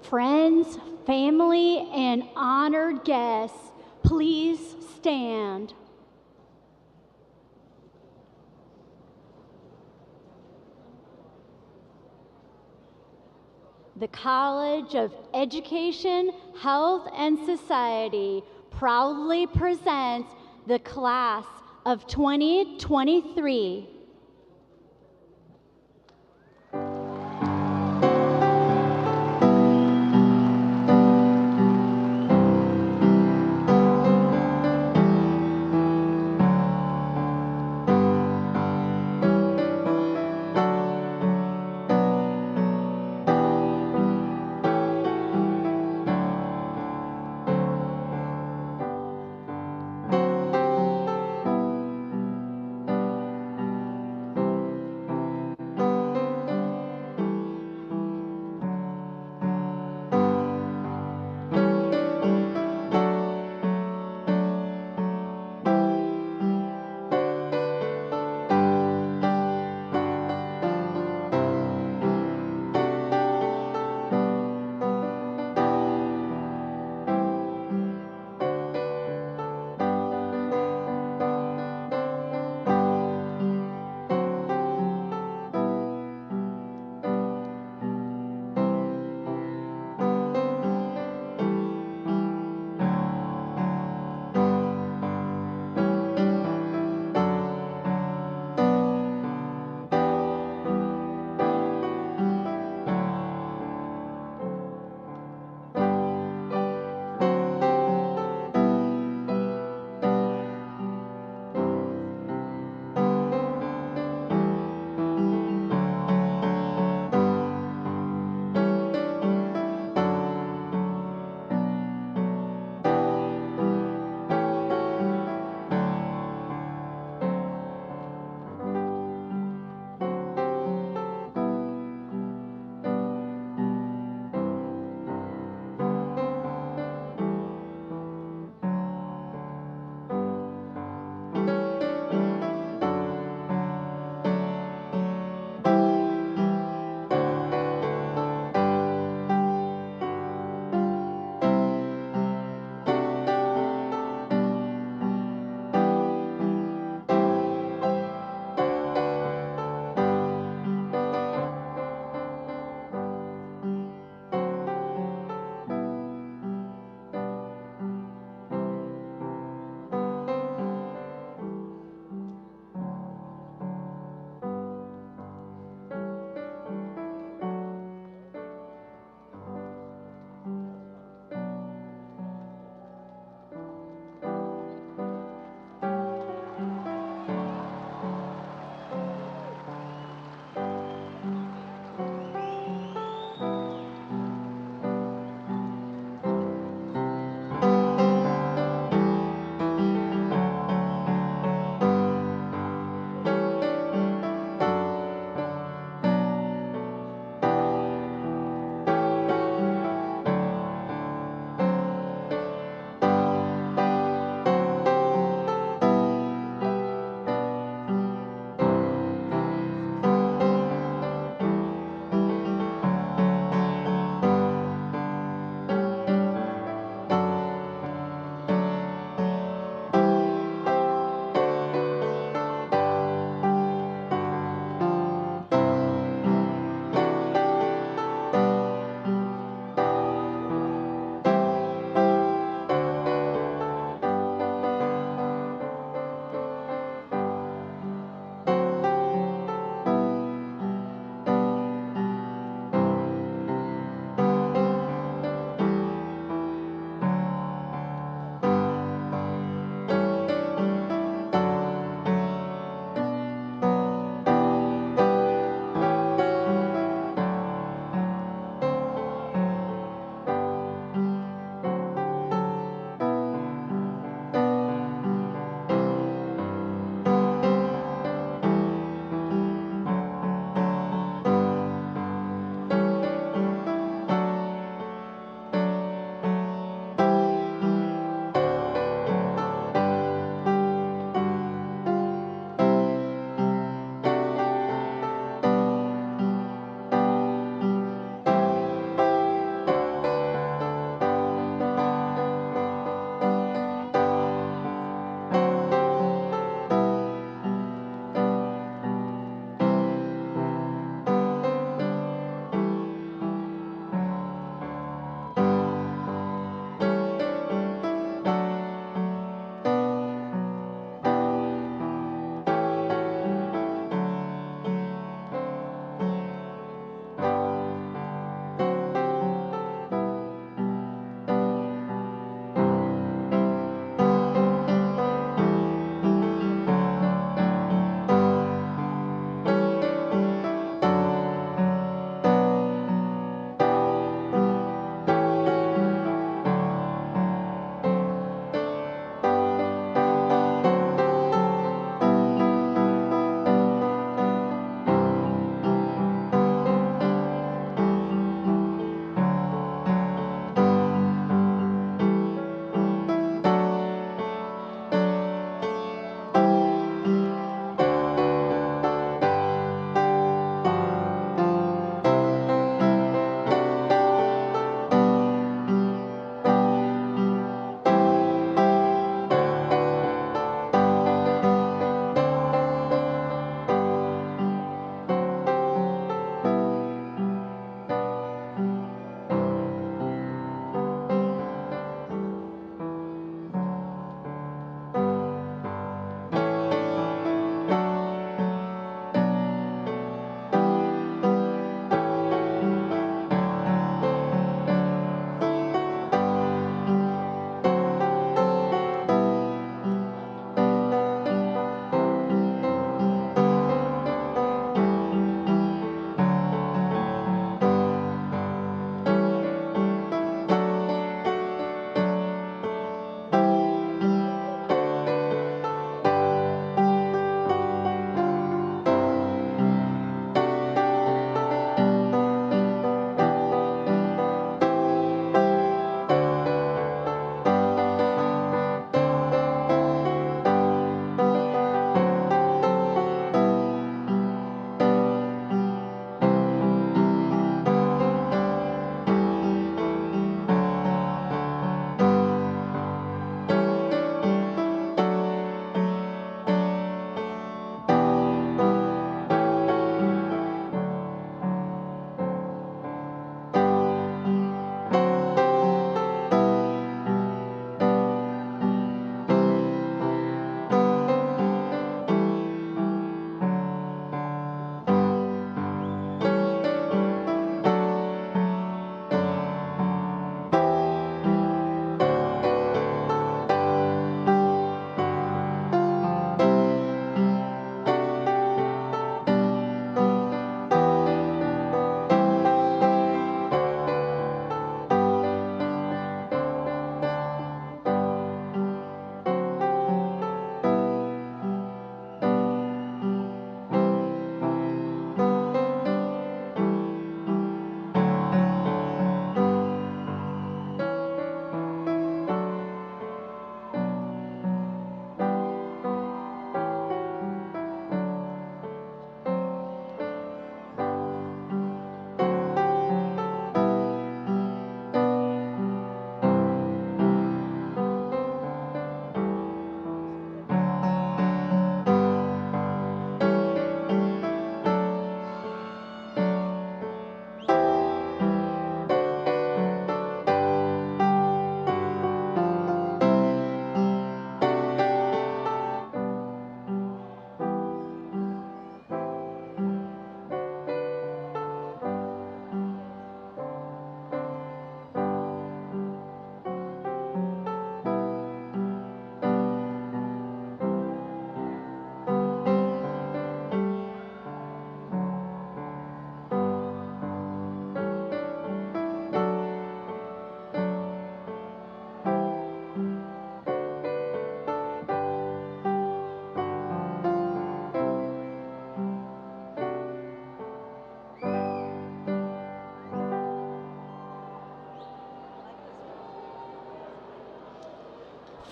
Friends, family, and honored guests, please stand. The College of Education, Health, and Society proudly presents the class of 2023.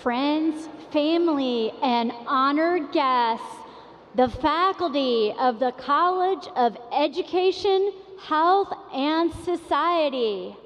friends, family, and honored guests, the faculty of the College of Education, Health, and Society.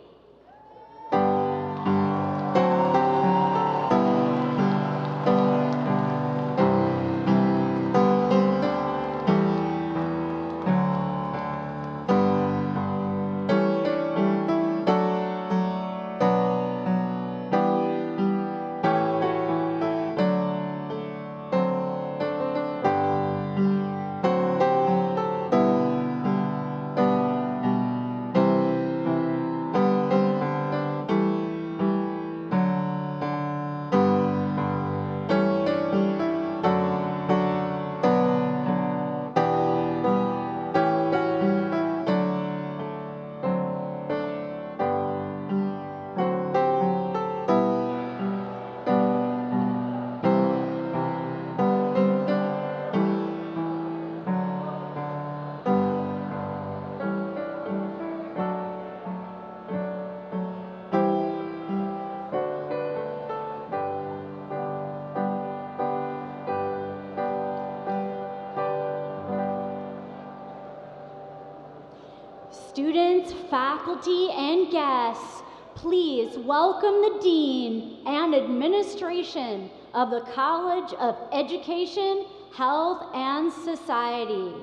Students, faculty, and guests, please welcome the Dean and Administration of the College of Education, Health, and Society.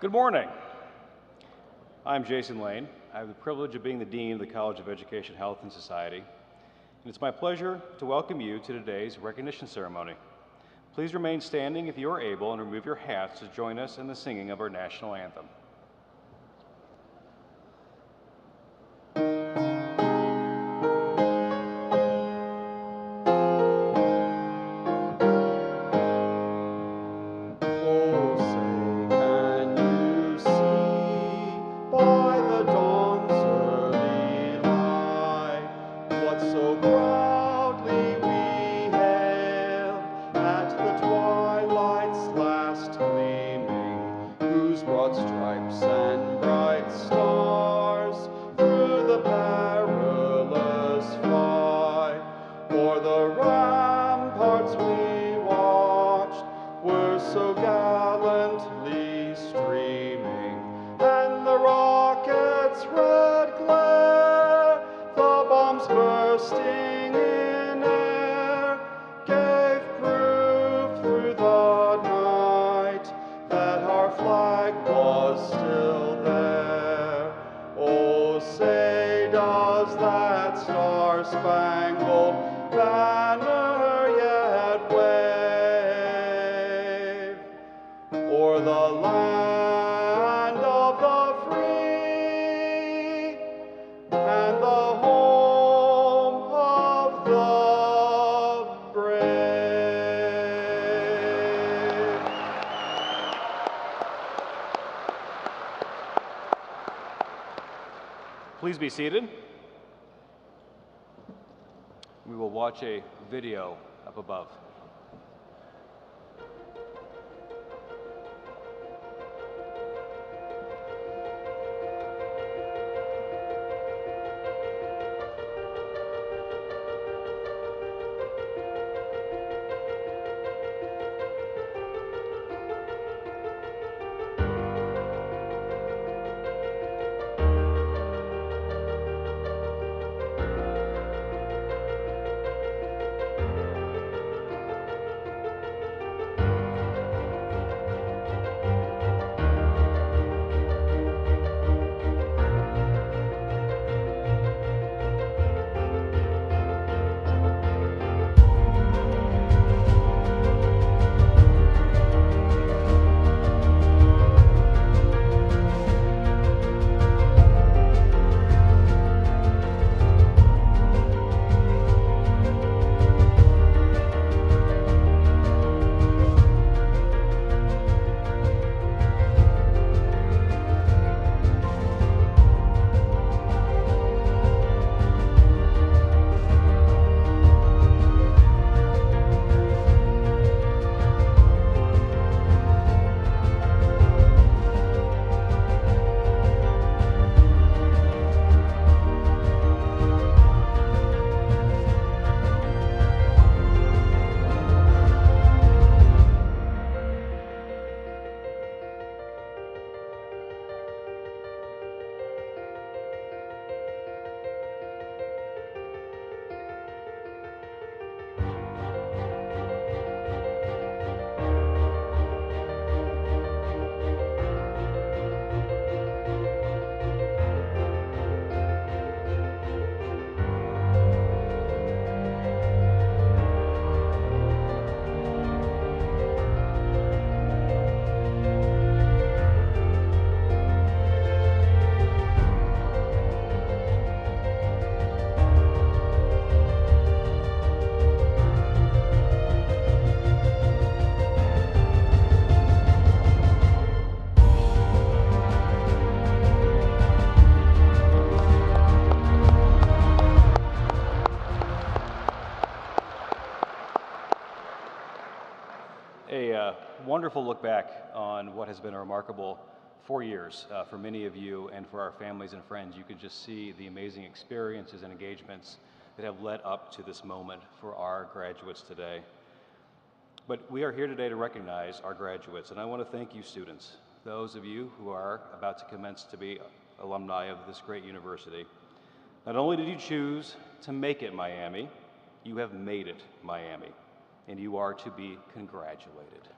Good morning. I'm Jason Lane. I have the privilege of being the Dean of the College of Education, Health, and Society, and it's my pleasure to welcome you to today's recognition ceremony. Please remain standing if you are able and remove your hats to join us in the singing of our national anthem. Please be seated. We will watch a video up above. wonderful look back on what has been a remarkable 4 years for many of you and for our families and friends. You can just see the amazing experiences and engagements that have led up to this moment for our graduates today. But we are here today to recognize our graduates, and I want to thank you students, those of you who are about to commence to be alumni of this great university. Not only did you choose to make it Miami, you have made it Miami, and you are to be congratulated.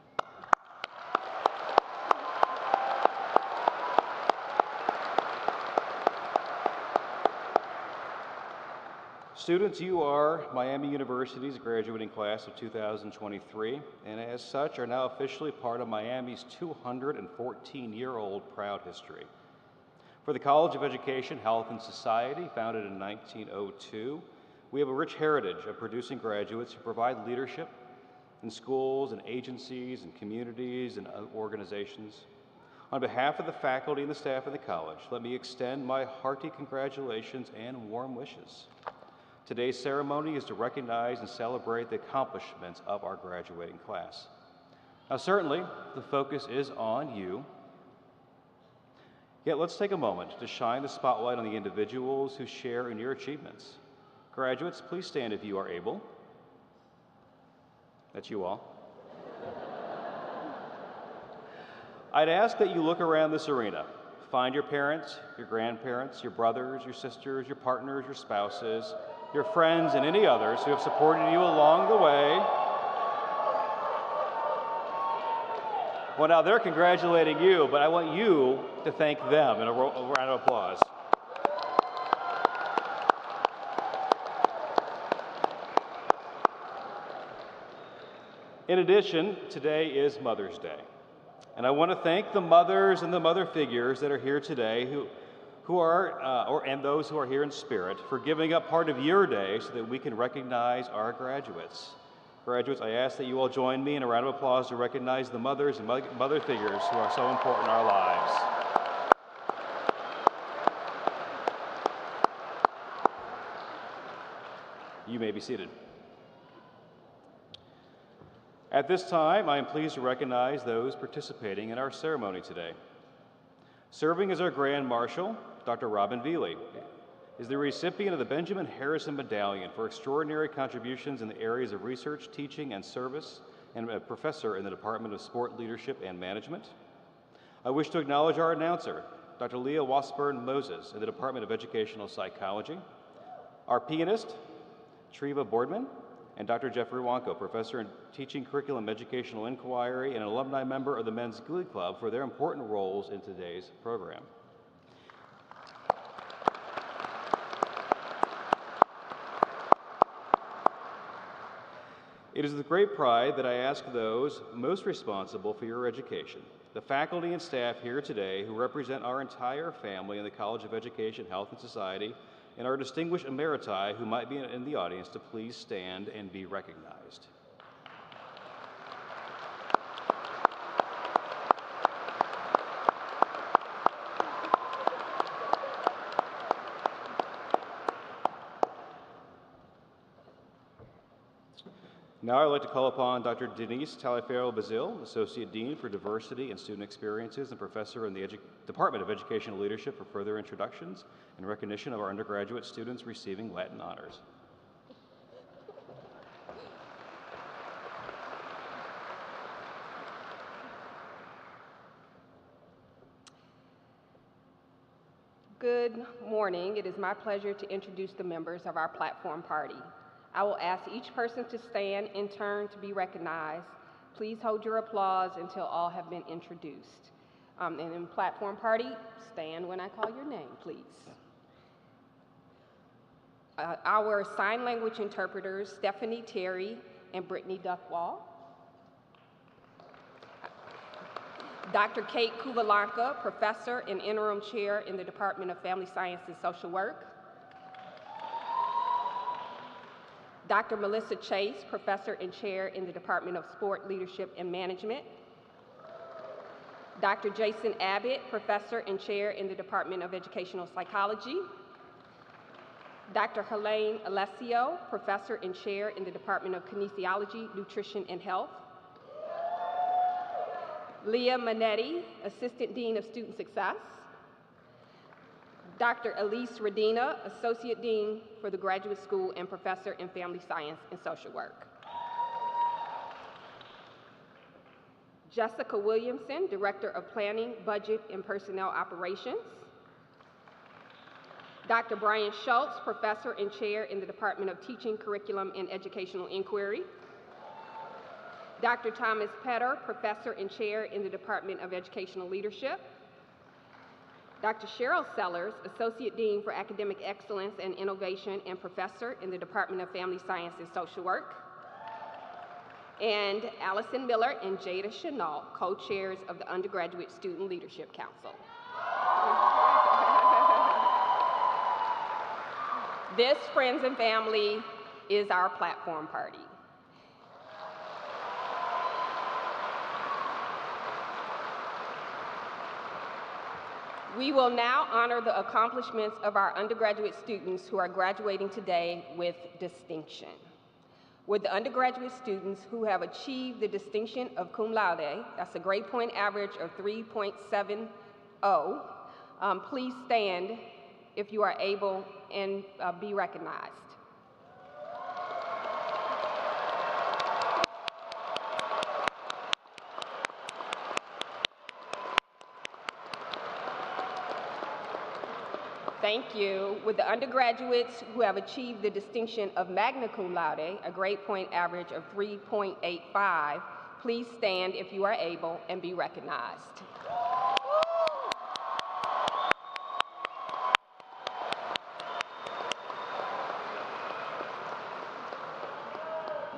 Students, you are Miami University's graduating class of 2023, and as such are now officially part of Miami's 214-year-old proud history. For the College of Education, Health, and Society, founded in 1902, we have a rich heritage of producing graduates who provide leadership in schools and agencies and communities and organizations. On behalf of the faculty and the staff of the college, let me extend my hearty congratulations and warm wishes. Today's ceremony is to recognize and celebrate the accomplishments of our graduating class. Now, certainly, the focus is on you. Yet, let's take a moment to shine the spotlight on the individuals who share in your achievements. Graduates, please stand if you are able. That's you all. I'd ask that you look around this arena. Find your parents, your grandparents, your brothers, your sisters, your partners, your spouses, your friends, and any others who have supported you along the way. Well, now they're congratulating you, but I want you to thank them in a round of applause. In addition, today is Mother's Day. And I want to thank the mothers and the mother figures that are here today and those who are here in spirit for giving up part of your day so that we can recognize our graduates. Graduates, I ask that you all join me in a round of applause to recognize the mothers and mother figures who are so important in our lives. You may be seated. At this time, I am pleased to recognize those participating in our ceremony today. Serving as our Grand Marshal, Dr. Robin Veely is the recipient of the Benjamin Harrison Medallion for extraordinary contributions in the areas of research, teaching, and service, and a professor in the Department of Sport Leadership and Management. I wish to acknowledge our announcer, Dr. Leah Washburn-Moses in the Department of Educational Psychology, our pianist, Treva Boardman, and Dr. Jeffrey Wanko, professor in teaching curriculum educational inquiry and an alumni member of the Men's Glee Club for their important roles in today's program. It is with great pride that I ask those most responsible for your education, the faculty and staff here today who represent our entire family in the College of Education, Health, and Society, and our distinguished emeriti who might be in the audience to please stand and be recognized. Now I'd like to call upon Dr. Denise Taliaferro-Bazil, Associate Dean for Diversity and Student Experiences and Professor in the Department of Educational Leadership for further introductions and recognition of our undergraduate students receiving Latin honors. Good morning. It is my pleasure to introduce the members of our platform party. I will ask each person to stand in turn to be recognized. Please hold your applause until all have been introduced. And in platform party, stand when I call your name, please. Our sign language interpreters, Stephanie Terry and Brittany Duckwall. Dr. Kate Kuvalanka, professor and interim chair in the Department of Family Science and Social Work. Dr. Melissa Chase, professor and chair in the Department of Sport Leadership and Management. Dr. Jason Abbott, professor and chair in the Department of Educational Psychology. Dr. Helene Alessio, professor and chair in the Department of Kinesiology, Nutrition, and Health. Leah Manetti, Assistant Dean of Student Success. Dr. Elise Redina, Associate Dean for the Graduate School and Professor in Family Science and Social Work. Jessica Williamson, Director of Planning, Budget, and Personnel Operations. Dr. Brian Schultz, Professor and Chair in the Department of Teaching, Curriculum, and Educational Inquiry. Dr. Thomas Petter, Professor and Chair in the Department of Educational Leadership. Dr. Cheryl Sellers, Associate Dean for Academic Excellence and Innovation and Professor in the Department of Family Science and Social Work. And Allison Miller and Jada Chenault, co-chairs of the Undergraduate Student Leadership Council. This, friends and family, is our platform party. We will now honor the accomplishments of our undergraduate students who are graduating today with distinction. Would the undergraduate students who have achieved the distinction of cum laude, that's a grade point average of 3.70, please stand if you are able and be recognized. Thank you. Would the undergraduates who have achieved the distinction of magna cum laude, a grade point average of 3.85, please stand if you are able and be recognized.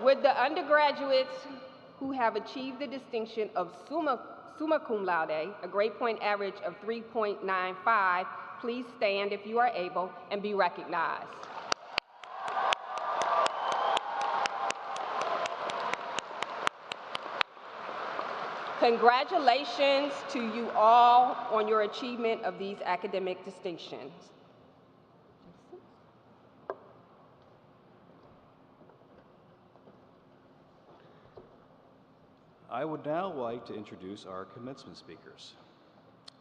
Would the undergraduates who have achieved the distinction of summa cum laude, a grade point average of 3.95, please stand if you are able and be recognized. Congratulations to you all on your achievement of these academic distinctions. I would now like to introduce our commencement speakers.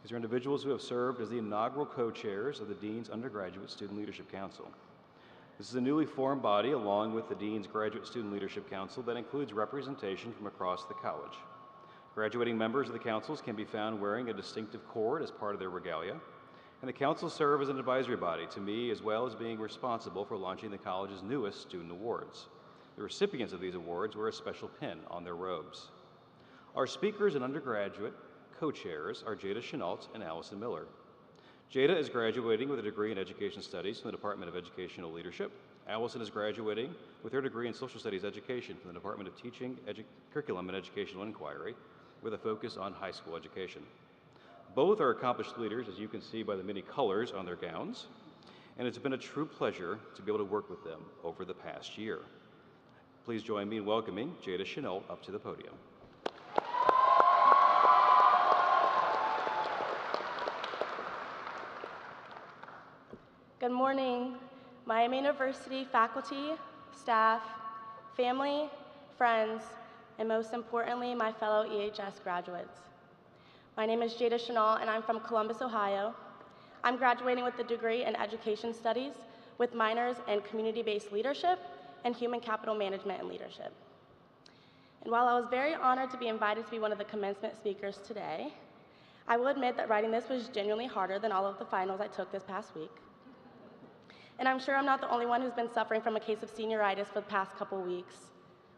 These are individuals who have served as the inaugural co-chairs of the Dean's Undergraduate Student Leadership Council. This is a newly formed body along with the Dean's Graduate Student Leadership Council that includes representation from across the college. Graduating members of the councils can be found wearing a distinctive cord as part of their regalia, and the councils serve as an advisory body to me as well as being responsible for launching the college's newest student awards. The recipients of these awards wear a special pin on their robes. Our speakers and undergraduate co-chairs are Jada Chenault and Allison Miller. Jada is graduating with a degree in Education Studies from the Department of Educational Leadership. Allison is graduating with her degree in Social Studies Education from the Department of Teaching, Curriculum, and Educational Inquiry with a focus on high school education. Both are accomplished leaders, as you can see by the many colors on their gowns, and it's been a true pleasure to be able to work with them over the past year. Please join me in welcoming Jada Chenault up to the podium. Good morning, Miami University faculty, staff, family, friends, and most importantly, my fellow EHS graduates. My name is Jada Chenault, and I'm from Columbus, Ohio. I'm graduating with a degree in Education Studies with minors in Community-Based Leadership and Human Capital Management and Leadership. And while I was very honored to be invited to be one of the commencement speakers today, I will admit that writing this was genuinely harder than all of the finals I took this past week. And I'm sure I'm not the only one who's been suffering from a case of senioritis for the past couple weeks,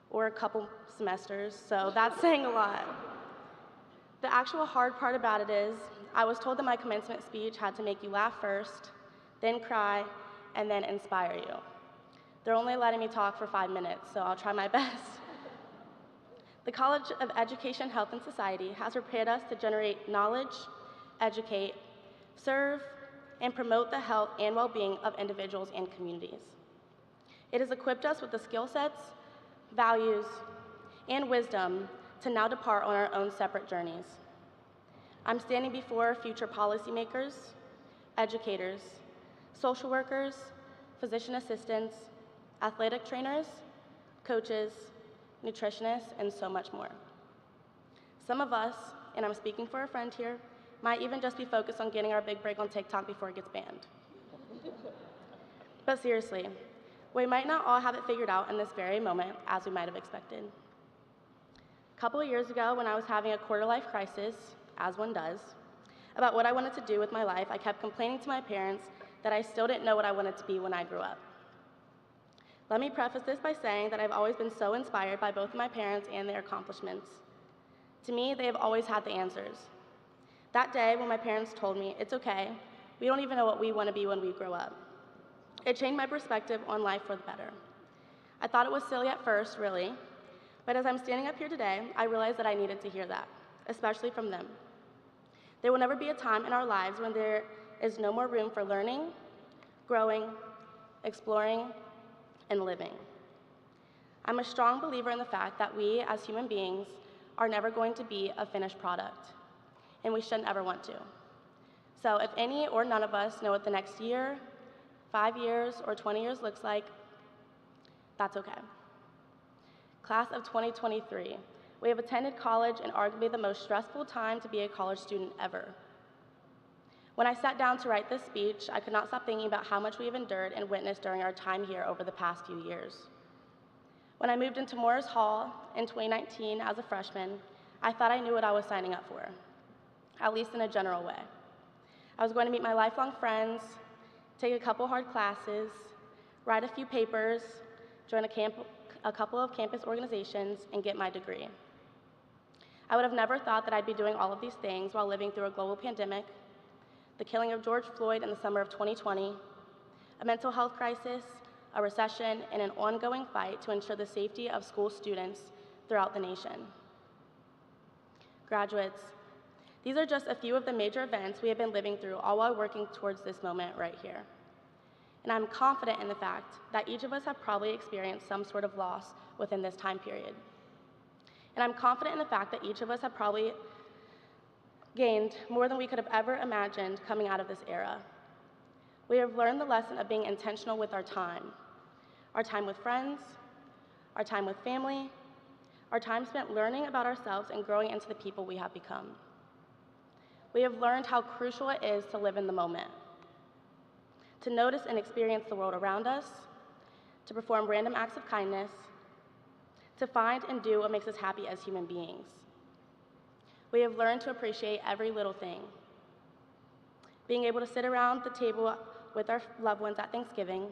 or a couple semesters, so that's saying a lot. The actual hard part about it is, I was told that my commencement speech had to make you laugh first, then cry, and then inspire you. They're only letting me talk for 5 minutes, so I'll try my best. The College of Education, Health, and Society has prepared us to generate knowledge, educate, serve, and promote the health and well-being of individuals and communities. It has equipped us with the skill sets, values, and wisdom to now depart on our own separate journeys. I'm standing before future policymakers, educators, social workers, physician assistants, athletic trainers, coaches, nutritionists, and so much more. Some of us and I'm speaking for a friend here, might even just be focused on getting our big break on TikTok before it gets banned. But seriously, we might not all have it figured out in this very moment as we might have expected. A couple of years ago, when I was having a quarter-life crisis, as one does, about what I wanted to do with my life, I kept complaining to my parents that I still didn't know what I wanted to be when I grew up. Let me preface this by saying that I've always been so inspired by both my parents and their accomplishments. To me, they have always had the answers. That day when my parents told me, it's okay, we don't even know what we want to be when we grow up, it changed my perspective on life for the better. I thought it was silly at first, really, but as I'm standing up here today, I realized that I needed to hear that, especially from them. There will never be a time in our lives when there is no more room for learning, growing, exploring, and living. I'm a strong believer in the fact that we, as human beings, are never going to be a finished product, and we shouldn't ever want to. So if any or none of us know what the next year, 5 years, or 20 years looks like, that's okay. Class of 2023, we have attended college in arguably the most stressful time to be a college student ever. When I sat down to write this speech, I could not stop thinking about how much we have endured and witnessed during our time here over the past few years. When I moved into Morris Hall in 2019 as a freshman, I thought I knew what I was signing up for, at least in a general way. I was going to meet my lifelong friends, take a couple hard classes, write a few papers, join a couple of campus organizations, and get my degree. I would have never thought that I'd be doing all of these things while living through a global pandemic, the killing of George Floyd in the summer of 2020, a mental health crisis, a recession, and an ongoing fight to ensure the safety of school students throughout the nation. Graduates, these are just a few of the major events we have been living through, all while working towards this moment right here. And I'm confident in the fact that each of us have probably experienced some sort of loss within this time period. And I'm confident in the fact that each of us have probably gained more than we could have ever imagined coming out of this era. We have learned the lesson of being intentional with our time with friends, our time with family, our time spent learning about ourselves and growing into the people we have become. We have learned how crucial it is to live in the moment, to notice and experience the world around us, to perform random acts of kindness, to find and do what makes us happy as human beings. We have learned to appreciate every little thing. Being able to sit around the table with our loved ones at Thanksgiving,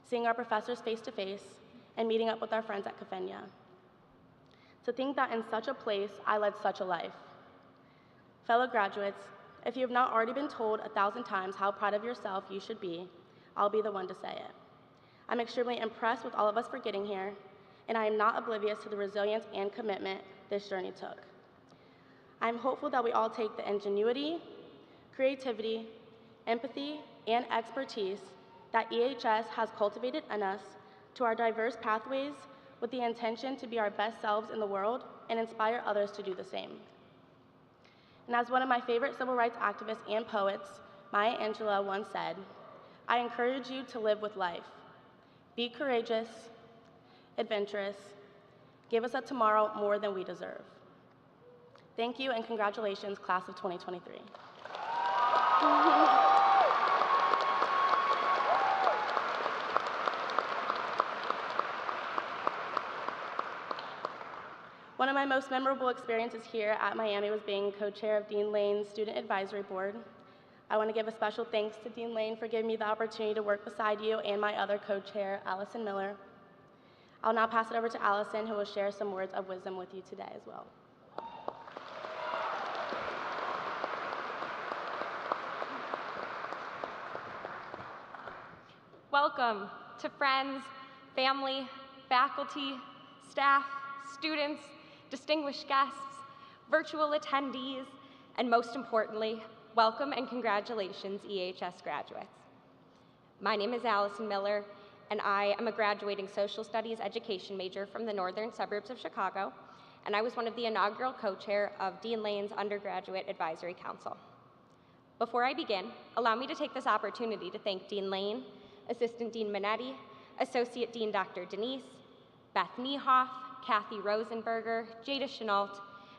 seeing our professors face to face, and meeting up with our friends at Kafenya. To think that in such a place, I led such a life. Fellow graduates, if you have not already been told 1,000 times how proud of yourself you should be, I'll be the one to say it. I'm extremely impressed with all of us for getting here, and I am not oblivious to the resilience and commitment this journey took. I'm hopeful that we all take the ingenuity, creativity, empathy, and expertise that EHS has cultivated in us to our diverse pathways with the intention to be our best selves in the world and inspire others to do the same. And as one of my favorite civil rights activists and poets, Maya Angelou, once said, I encourage you to live with life. Be courageous, adventurous, give us a tomorrow more than we deserve. Thank you and congratulations, class of 2023. One of my most memorable experiences here at Miami was being co-chair of Dean Lane's Student Advisory Board. I want to give a special thanks to Dean Lane for giving me the opportunity to work beside you and my other co-chair, Allison Miller. I'll now pass it over to Allison, who will share some words of wisdom with you today as well. Welcome to friends, family, faculty, staff, students, distinguished guests, virtual attendees, and most importantly, welcome and congratulations, EHS graduates. My name is Allison Miller, and I am a graduating social studies education major from the northern suburbs of Chicago, and I was one of the inaugural co-chair of Dean Lane's Undergraduate Advisory Council. Before I begin, allow me to take this opportunity to thank Dean Lane, Assistant Dean Minetti, Associate Dean Dr. Denise, Beth Niehoff, Kathy Rosenberger, Jada Chenault,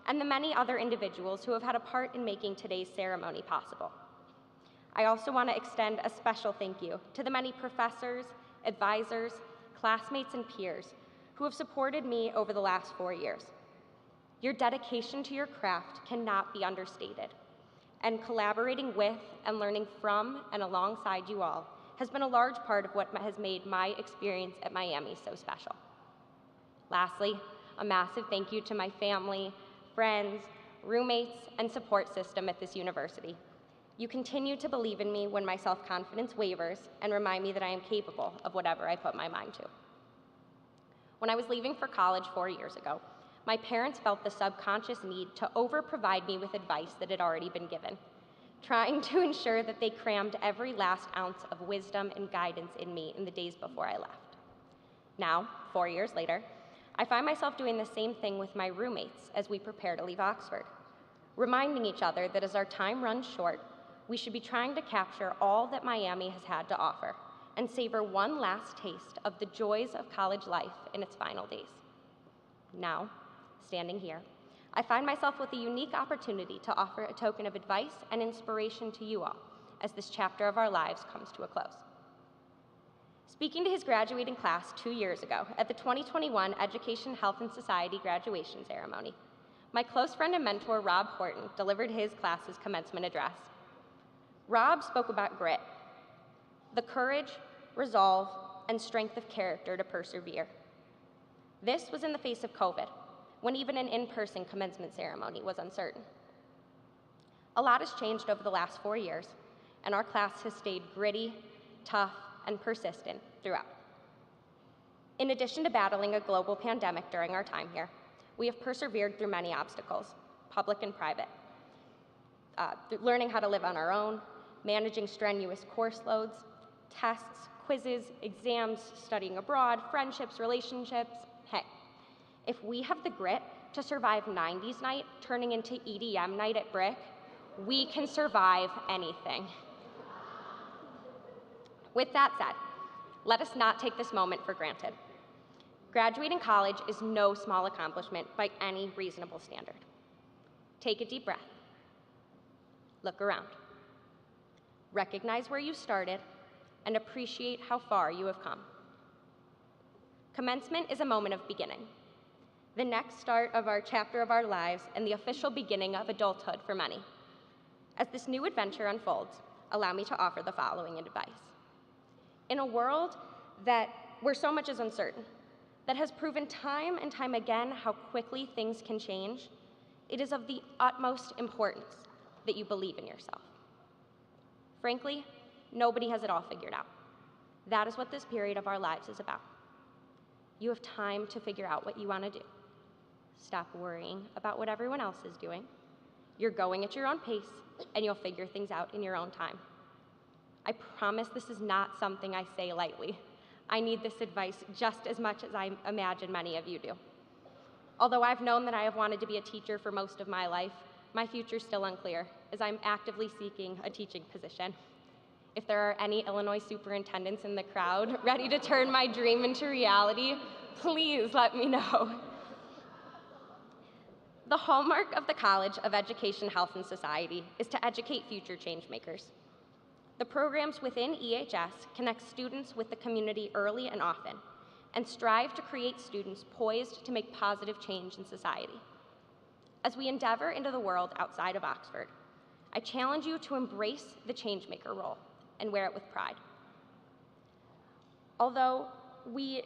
and the many other individuals who have had a part in making today's ceremony possible. I also want to extend a special thank you to the many professors, advisors, classmates, and peers who have supported me over the last 4 years. Your dedication to your craft cannot be understated, and collaborating with and learning from and alongside you all has been a large part of what has made my experience at Miami so special. Lastly, a massive thank you to my family, friends, roommates, and support system at this university. You continue to believe in me when my self-confidence wavers and remind me that I am capable of whatever I put my mind to. When I was leaving for college 4 years ago, my parents felt the subconscious need to over-provide me with advice that had already been given, trying to ensure that they crammed every last ounce of wisdom and guidance in me in the days before I left. Now, 4 years later, I find myself doing the same thing with my roommates as we prepare to leave Oxford, reminding each other that as our time runs short, we should be trying to capture all that Miami has had to offer and savor one last taste of the joys of college life in its final days. Now, standing here, I find myself with a unique opportunity to offer a token of advice and inspiration to you all as this chapter of our lives comes to a close. Speaking to his graduating class 2 years ago at the 2021 Education, Health, and Society graduation ceremony, my close friend and mentor, Rob Horton, delivered his class's commencement address. Rob spoke about grit, the courage, resolve, and strength of character to persevere. This was in the face of COVID, when even an in-person commencement ceremony was uncertain. A lot has changed over the last 4 years, and our class has stayed gritty, tough, and persistent throughout. In addition to battling a global pandemic during our time here, we have persevered through many obstacles, public and private, learning how to live on our own, managing strenuous course loads, tests, quizzes, exams, studying abroad, friendships, relationships. Hey, if we have the grit to survive 90s night turning into EDM night at Brick, we can survive anything. With that said, let us not take this moment for granted. Graduating college is no small accomplishment by any reasonable standard. Take a deep breath. Look around. Recognize where you started and appreciate how far you have come. Commencement is a moment of beginning, the next start of our chapter of our lives and the official beginning of adulthood for many. As this new adventure unfolds, allow me to offer the following advice. In a world where so much is uncertain, that has proven time and time again how quickly things can change, it is of the utmost importance that you believe in yourself. Frankly, nobody has it all figured out. That is what this period of our lives is about. You have time to figure out what you want to do. Stop worrying about what everyone else is doing. You're going at your own pace, and you'll figure things out in your own time. I promise this is not something I say lightly. I need this advice just as much as I imagine many of you do. Although I've known that I have wanted to be a teacher for most of my life, my future's still unclear, as I'm actively seeking a teaching position. If there are any Illinois superintendents in the crowd ready to turn my dream into reality, please let me know. The hallmark of the College of Education, Health, and Society is to educate future changemakers. The programs within EHS connect students with the community early and often, and strive to create students poised to make positive change in society. As we endeavor into the world outside of Oxford, I challenge you to embrace the changemaker role and wear it with pride. Although we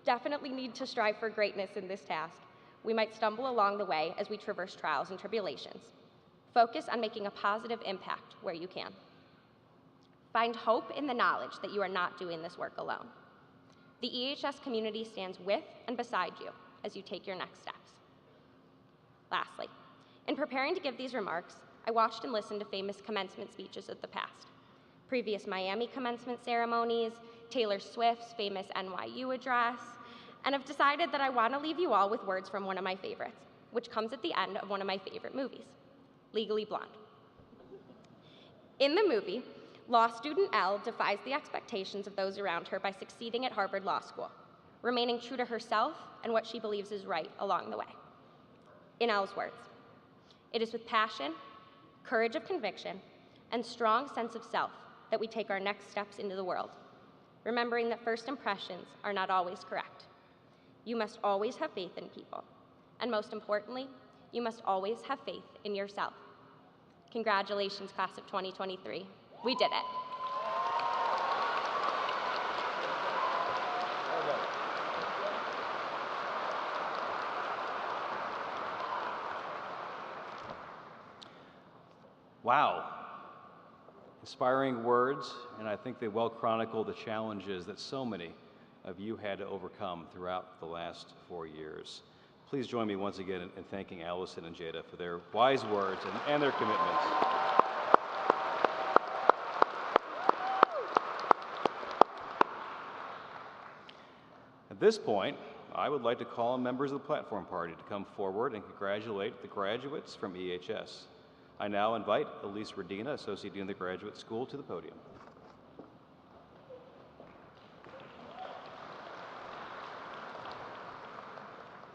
definitely need to strive for greatness in this task, we might stumble along the way as we traverse trials and tribulations. Focus on making a positive impact where you can. Find hope in the knowledge that you are not doing this work alone. The EHS community stands with and beside you as you take your next steps. Lastly, in preparing to give these remarks, I watched and listened to famous commencement speeches of the past, previous Miami commencement ceremonies, Taylor Swift's famous NYU address, and have decided that I want to leave you all with words from one of my favorites, which comes at the end of one of my favorite movies, Legally Blonde. In the movie, law student Elle defies the expectations of those around her by succeeding at Harvard Law School, remaining true to herself and what she believes is right along the way. In Elle's words, It is with passion, courage of conviction, and strong sense of self that we take our next steps into the world, remembering that first impressions are not always correct. You must always have faith in people, and most importantly, you must always have faith in yourself. Congratulations, class of 2023. We did it. Wow. Inspiring words, and I think they well chronicle the challenges that so many of you had to overcome throughout the last 4 years. Please join me once again in thanking Allison and Jada for their wise words and their commitments. At this point, I would like to call on members of the platform party to come forward and congratulate the graduates from EHS. I now invite Elise Redina, Associate Dean of the Graduate School, to the podium.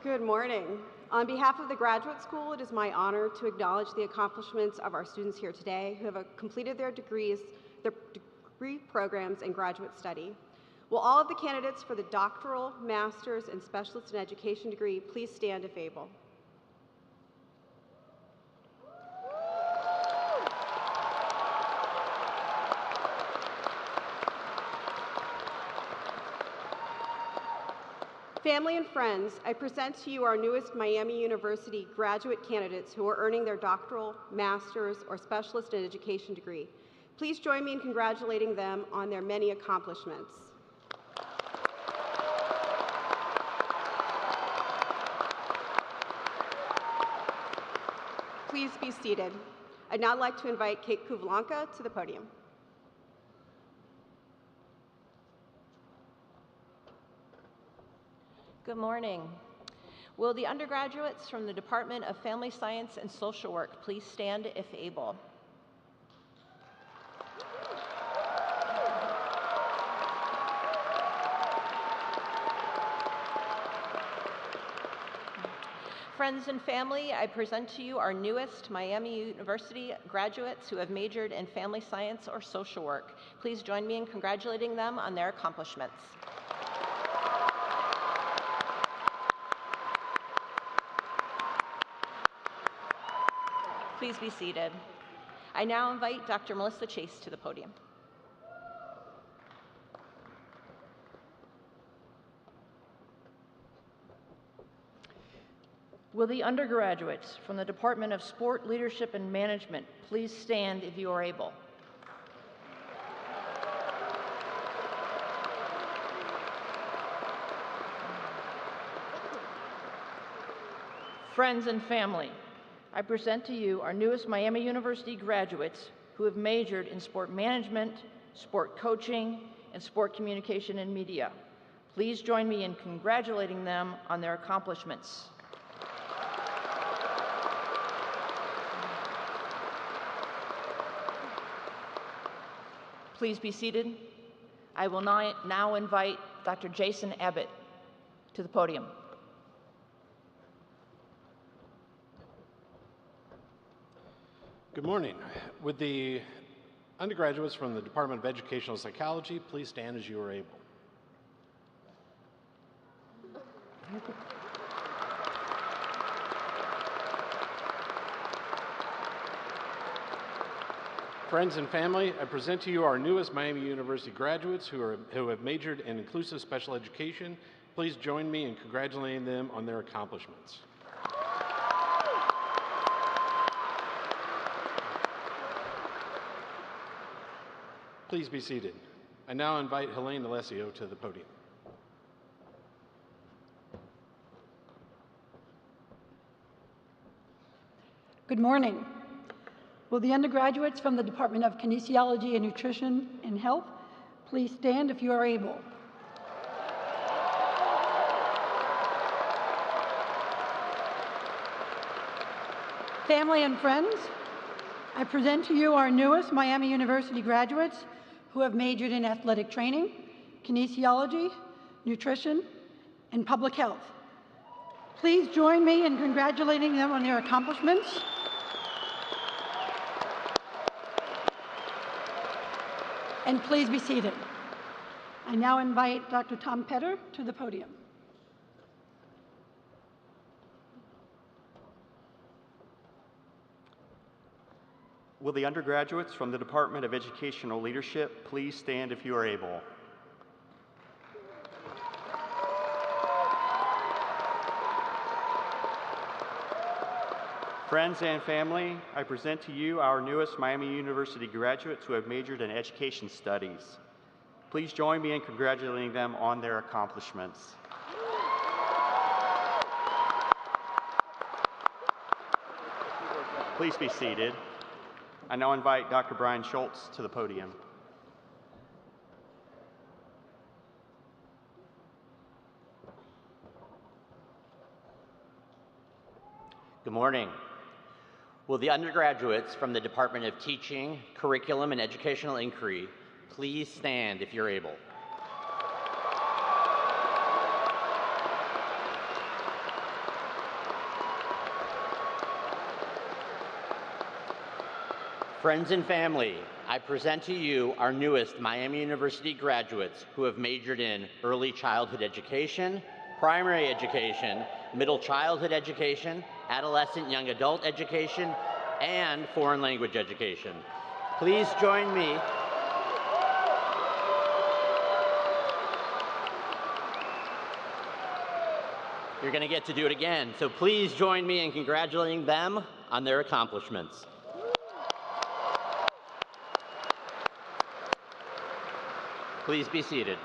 Good morning. On behalf of the Graduate School, it is my honor to acknowledge the accomplishments of our students here today who have completed their degree programs in graduate study. Will all of the candidates for the doctoral, master's, and specialist in education degree please stand if able? Family and friends, I present to you our newest Miami University graduate candidates who are earning their doctoral, master's, or specialist in education degree. Please join me in congratulating them on their many accomplishments. Please be seated. I'd now like to invite Kate Kuvlanka to the podium. Good morning. Will the undergraduates from the Department of Family Science and Social Work please stand if able? Friends and family, I present to you our newest Miami University graduates who have majored in family science or social work. Please join me in congratulating them on their accomplishments. Please be seated. I now invite Dr. Melissa Chase to the podium. Will the undergraduates from the Department of Sport Leadership and Management please stand if you are able? Friends and family, I present to you our newest Miami University graduates who have majored in sport management, sport coaching, and sport communication and media. Please join me in congratulating them on their accomplishments. Please be seated. I will now invite Dr. Jason Abbott to the podium. Good morning. Would the undergraduates from the Department of Educational Psychology please stand as you are able? Friends and family, I present to you our newest Miami University graduates who have majored in inclusive special education. Please join me in congratulating them on their accomplishments. Please be seated. I now invite Helene Alessio to the podium. Good morning. Will the undergraduates from the Department of Kinesiology and Nutrition and Health please stand if you are able? Family and friends, I present to you our newest Miami University graduates who have majored in athletic training, kinesiology, nutrition, and public health. Please join me in congratulating them on their accomplishments. And please be seated. I now invite Dr. Tom Petter to the podium. Will the undergraduates from the Department of Educational Leadership please stand if you are able? Friends and family, I present to you our newest Miami University graduates who have majored in education studies. Please join me in congratulating them on their accomplishments. Please be seated. I now invite Dr. Brian Schultz to the podium. Good morning. Will the undergraduates from the Department of Teaching, Curriculum, and Educational Inquiry please stand if you're able? Friends and family, I present to you our newest Miami University graduates who have majored in early childhood education, primary education, middle childhood education, adolescent young adult education, and foreign language education. Please join me. You're going to get to do it again, so please join me in congratulating them on their accomplishments. Please be seated.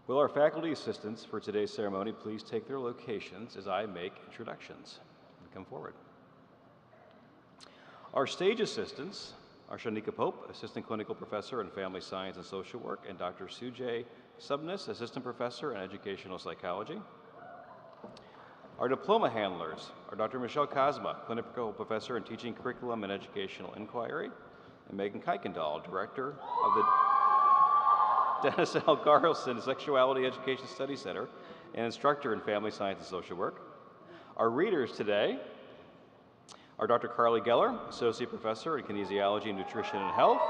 Will our faculty assistants for today's ceremony please take their locations as I make introductions and come forward. Our stage assistants are Shanika Pope, Assistant Clinical Professor in Family Science and Social Work, and Dr. Sujay Subnis, Assistant Professor in Educational Psychology. Our diploma handlers are Dr. Michelle Cosma, Clinical Professor in Teaching Curriculum and Educational Inquiry, and Megan Kuykendall, Director of the Dennis L. Carlson Sexuality Education Study Center and Instructor in Family Science and Social Work. Our readers today are Dr. Carly Geller, Associate Professor in Kinesiology, Nutrition, and Health,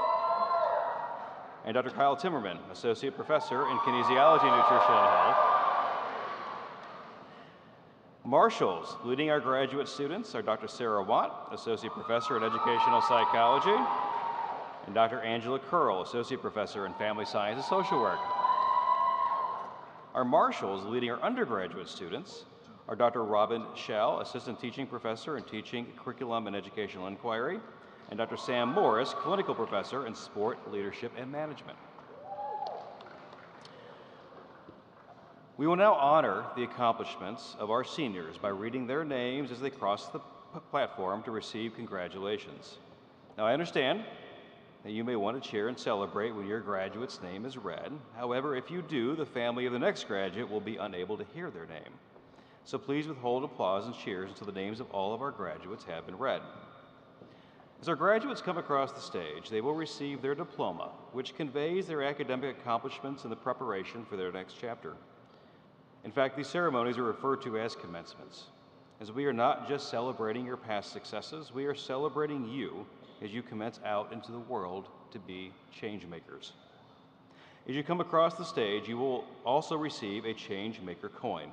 and Dr. Kyle Timmerman, Associate Professor in Kinesiology, Nutrition, and Health. Marshals leading our graduate students are Dr. Sarah Watt, Associate Professor in Educational Psychology, and Dr. Angela Curl, Associate Professor in Family Science and Social Work. Our marshals leading our undergraduate students are Dr. Robin Schell, Assistant Teaching Professor in Teaching Curriculum and Educational Inquiry, and Dr. Sam Morris, Clinical Professor in Sport, Leadership, and Management. We will now honor the accomplishments of our seniors by reading their names as they cross the platform to receive congratulations. Now, I understand that you may want to cheer and celebrate when your graduate's name is read. However, if you do, the family of the next graduate will be unable to hear their name. So please withhold applause and cheers until the names of all of our graduates have been read. As our graduates come across the stage, they will receive their diploma, which conveys their academic accomplishments in the preparation for their next chapter. In fact, these ceremonies are referred to as commencements, as we are not just celebrating your past successes, we are celebrating you as you commence out into the world to be change makers. As you come across the stage, you will also receive a change maker coin.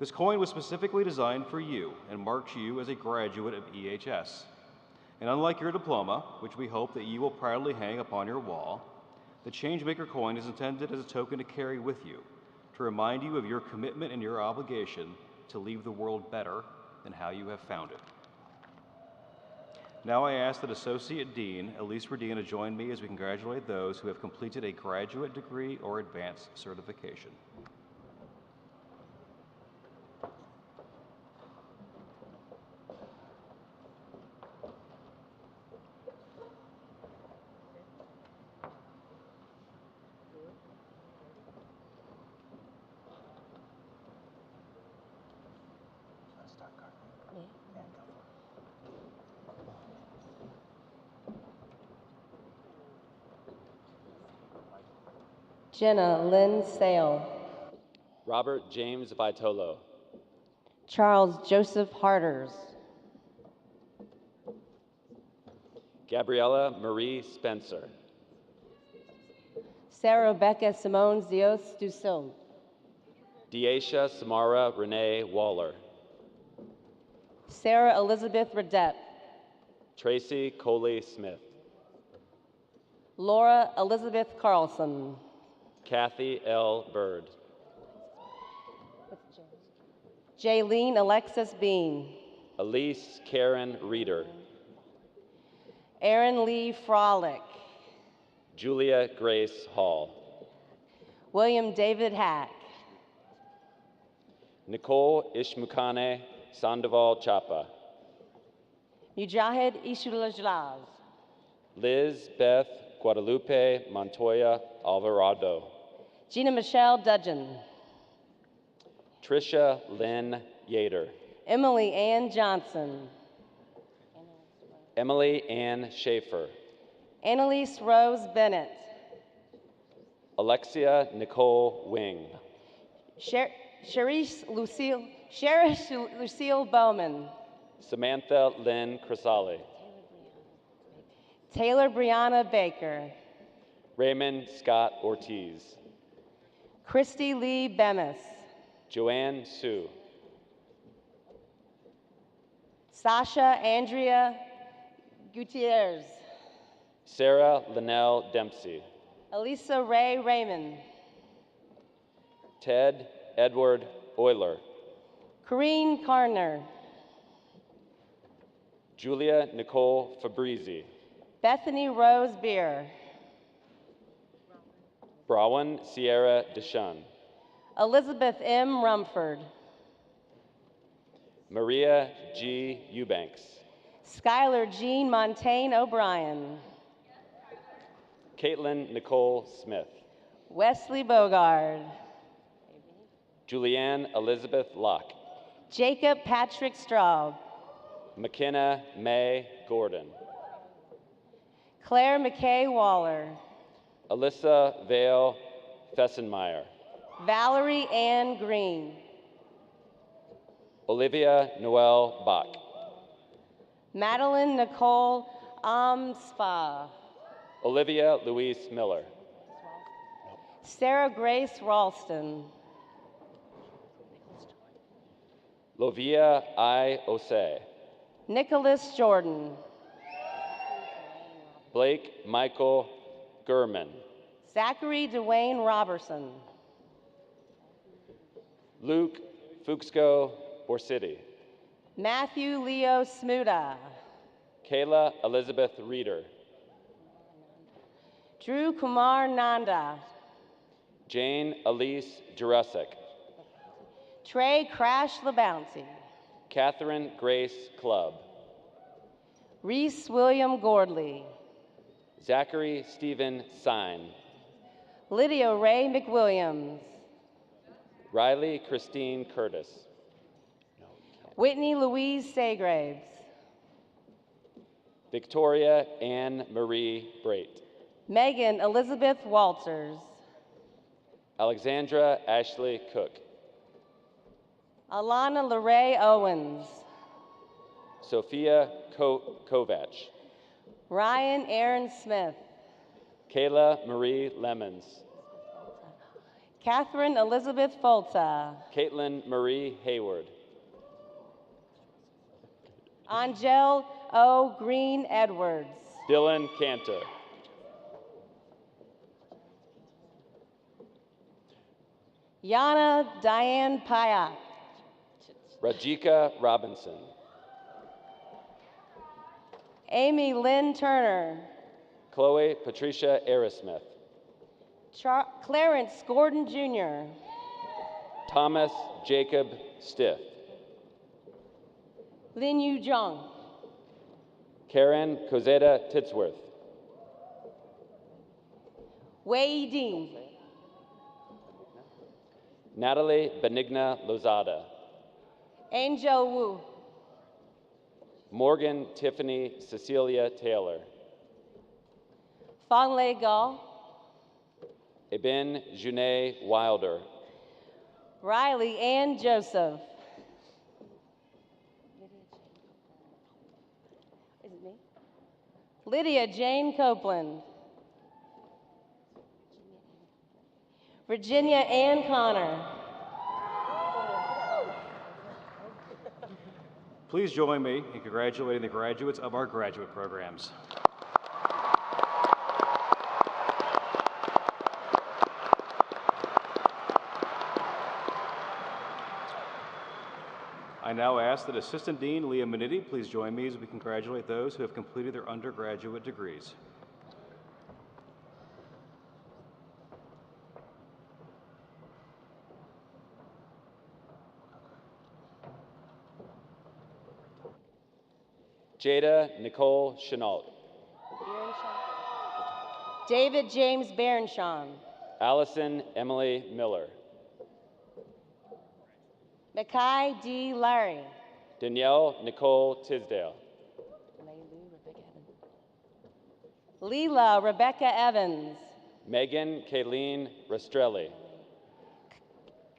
This coin was specifically designed for you and marks you as a graduate of EHS. And unlike your diploma, which we hope that you will proudly hang upon your wall, the change maker coin is intended as a token to carry with you, to remind you of your commitment and your obligation to leave the world better than how you have found it. Now I ask that Associate Dean Elise Redina join me as we congratulate those who have completed a graduate degree or advanced certification. Jenna Lynn Sale. Robert James Vitolo. Charles Joseph Harders. Gabriella Marie Spencer. Sarah Rebecca Simone Zios Dusson. Deasia Samara Renee Waller. Sarah Elizabeth Redette. Tracy Coley Smith. Laura Elizabeth Carlson. Kathy L. Bird. Jaylene Alexis Bean. Elise Karen Reeder. Aaron Lee Frolick. Julia Grace Hall. William David Hack. Nicole Ishmukane Sandoval Chapa. Mujahid Ishulajlaz. Liz Beth Guadalupe Montoya Alvarado. Gina Michelle Dudgeon. Tricia Lynn Yater. Emily Ann Johnson. Emily Ann Schaefer. Annalise Rose Bennett. Alexia Nicole Wing. Cherish Lucille Bowman. Samantha Lynn Crisali. Taylor Brianna Baker. Raymond Scott Ortiz. Christy Lee Bemis. Joanne Sue. Sasha Andrea Gutierrez. Sarah Linnell Dempsey. Elisa Ray Raymond. Ted Edward Euler. Corrine Carner. Julia Nicole Fabrizi. Bethany Rose Beer. Brawen Sierra Deshun. Elizabeth M. Rumford. Maria G. Eubanks. Skylar Jean Montaigne O'Brien. Caitlin Nicole Smith. Wesley Bogard. Julianne Elizabeth Locke. Jacob Patrick Straub. McKenna May Gordon. Claire McKay Waller. Alyssa Vale Fessenmeyer. Valerie Ann Green. Olivia Noel Bach. Madeline Nicole Amspa. Olivia Louise Miller. Sarah Grace Ralston. Lovia I. Osei. Nicholas Jordan. Blake Michael Gurman. Zachary Dwayne Robertson. Luke Fuxco Borsidi. Matthew Leo Smuda. Kayla Elizabeth Reeder. Drew Kumar Nanda. Jane Elise Jurasek. Trey Crash LeBouncy. Catherine Grace Clubb. Reese William Gordley. Zachary Stephen Sine. Lydia Ray McWilliams. Riley Christine Curtis. Whitney Louise Saygraves. Victoria Ann Marie Brait. Megan Elizabeth Walters. Alexandra Ashley Cook. Alana Larae Owens. Sophia Kovach. Ryan Aaron Smith. Kayla Marie Lemons. Catherine Elizabeth Folta. Caitlin Marie Hayward. Angel O. Green Edwards. Dylan Cantor. Yana Diane Pyatt. Rajika Robinson. Amy Lynn Turner. Chloe Patricia Aerosmith. Clarence Gordon Jr. Thomas Jacob Stiff. Lin Yu Zhang. Karen Cosetta Titsworth. Wei Dean. Natalie Benigna Lozada. Angel Wu. Morgan Tiffany Cecilia Taylor. Fang Lei Gao. Eben Juné Wilder. Riley Ann Joseph. Is it me? Lydia Jane Copeland. Virginia Ann Connor. Please join me in congratulating the graduates of our graduate programs. I now ask that Assistant Dean Leah Minetti please join me as we congratulate those who have completed their undergraduate degrees. Jada Nicole Chenault. David James Berenshawn. Allison Emily Miller. Mackay D. Larry. Danielle Nicole Tisdale. Leela Rebecca Evans. Megan Kayleen Rastrelli.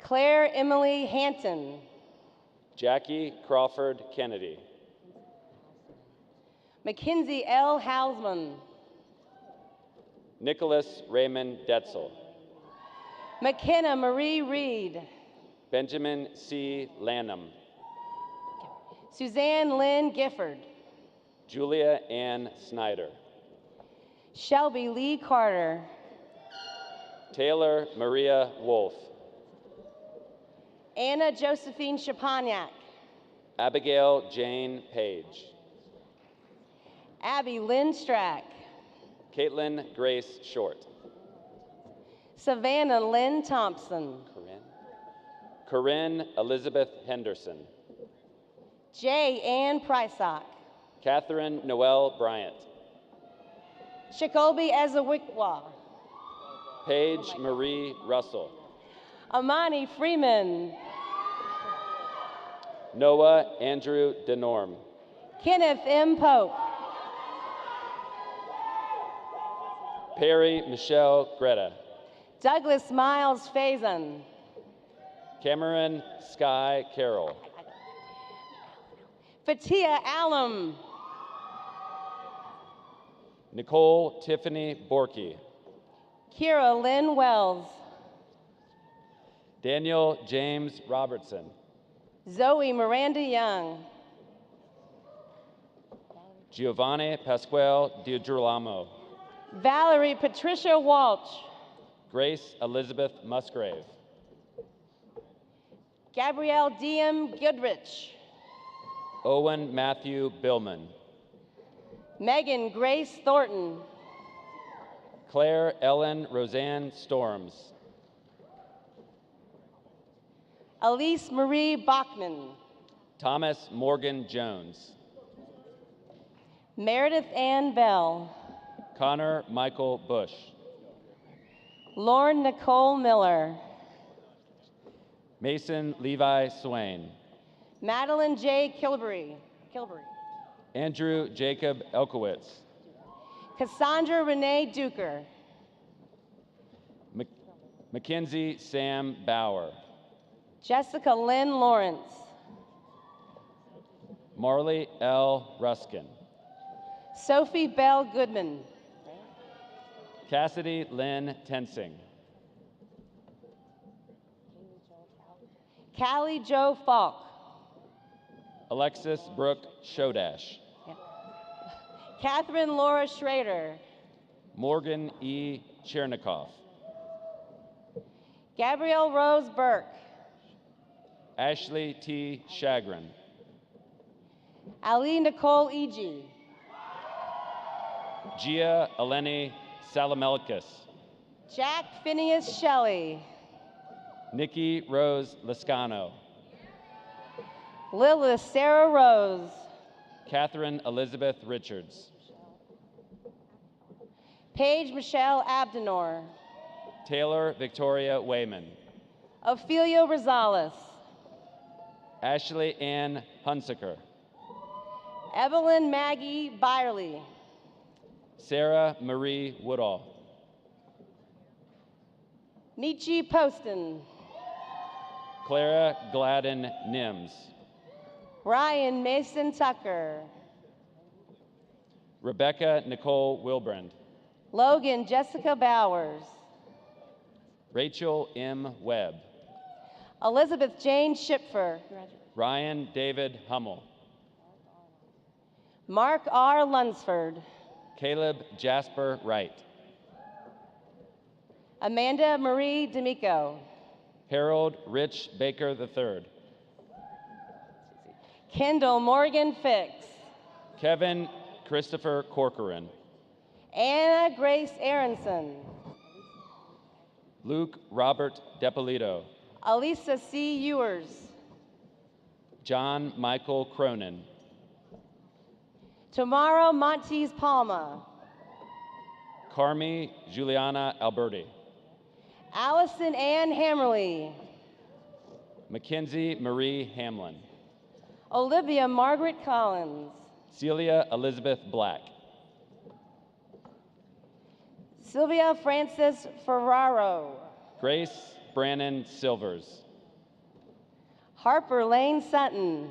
Claire Emily Hanton. Jackie Crawford Kennedy. Mackenzie L. Hausman. Nicholas Raymond Detzel. McKenna Marie Reed. Benjamin C. Lanham. Suzanne Lynn Gifford. Julia Ann Snyder. Shelby Lee Carter. Taylor Maria Wolf. Anna Josephine Shaponiak. Abigail Jane Page. Abby Lynn Strack. Caitlin Grace Short. Savannah Lynn Thompson. Corinne Elizabeth Henderson. J. Ann Prysock. Catherine Noel Bryant. Shakobi Ezewikwa. Paige Marie Russell. Amani Freeman. Noah Andrew DeNorm. Kenneth M. Pope. Perry Michelle Greta. Douglas Miles Faison. Cameron Sky Carroll. Fatia Alum. Nicole Tiffany Borky. Kira Lynn Wells. Daniel James Robertson. Zoe Miranda Young. Giovanni Pasquale DiGirolamo. Valerie Patricia Walsh. Grace Elizabeth Musgrave. Gabrielle D.M. Goodrich. Owen Matthew Billman. Megan Grace Thornton. Claire Ellen Roseanne Storms. Elise Marie Bachman. Thomas Morgan Jones. Meredith Ann Bell. Connor Michael Bush. Lauren Nicole Miller. Mason Levi Swain. Madeline J. Kilbury. Andrew Jacob Elkowitz. Cassandra Renee Duker. Mackenzie Sam Bauer. Jessica Lynn Lawrence. Marley L. Ruskin. Sophie Bell Goodman. Cassidy Lynn Tensing. Callie Jo Falk. Alexis Brooke Shodash. Catherine Laura Schrader. Morgan E. Chernikoff. Gabrielle Rose Burke. Ashley T. Shagrin. Ali Nicole Eg. Gia Eleni Salamelkis. Jack Phineas Shelley. Nikki Rose Lascano. Lilith Sarah Rose. Catherine Elizabeth Richards. Paige Michelle Abdenor. Taylor Victoria Wayman. Ophelia Rosales. Ashley Ann Hunsaker. Evelyn Maggie Byerly. Sarah Marie Woodall. Michi Poston. Clara Gladden Nims. Ryan Mason Tucker. Rebecca Nicole Wilbrand. Logan Jessica Bowers. Rachel M. Webb. Elizabeth Jane Schipfer. Ryan David Hummel. Mark R. Lunsford. Caleb Jasper Wright. Amanda Marie D'Amico. Harold Rich Baker III. Kendall Morgan Fix. Kevin Christopher Corcoran. Anna Grace Aronson. Luke Robert Depolito. Alisa C. Ewers. John Michael Cronin. Tomorrow Montes Palma. Carmi Juliana Alberti. Allison Ann Hammerly. Mackenzie Marie Hamlin. Olivia Margaret Collins. Celia Elizabeth Black. Sylvia Frances Ferraro. Grace Brannon Silvers. Harper Lane Sutton.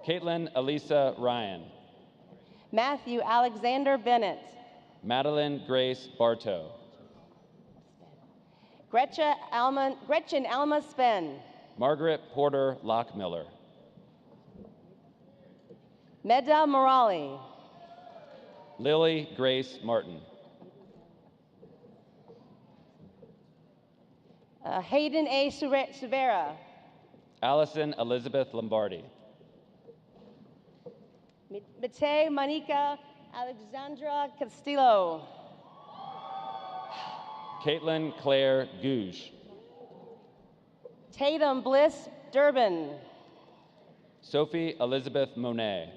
Caitlin Elisa Ryan. Matthew Alexander Bennett. Madeline Grace Bartow. Gretchen Alma Spen. Margaret Porter Lockmiller. Meda Morali. Lily Grace Martin. Hayden A. Suvera. Allison Elizabeth Lombardi. Mate Monica Alexandra Castillo. Caitlin Claire Gouge. Tatum Bliss Durbin. Sophie Elizabeth Monet.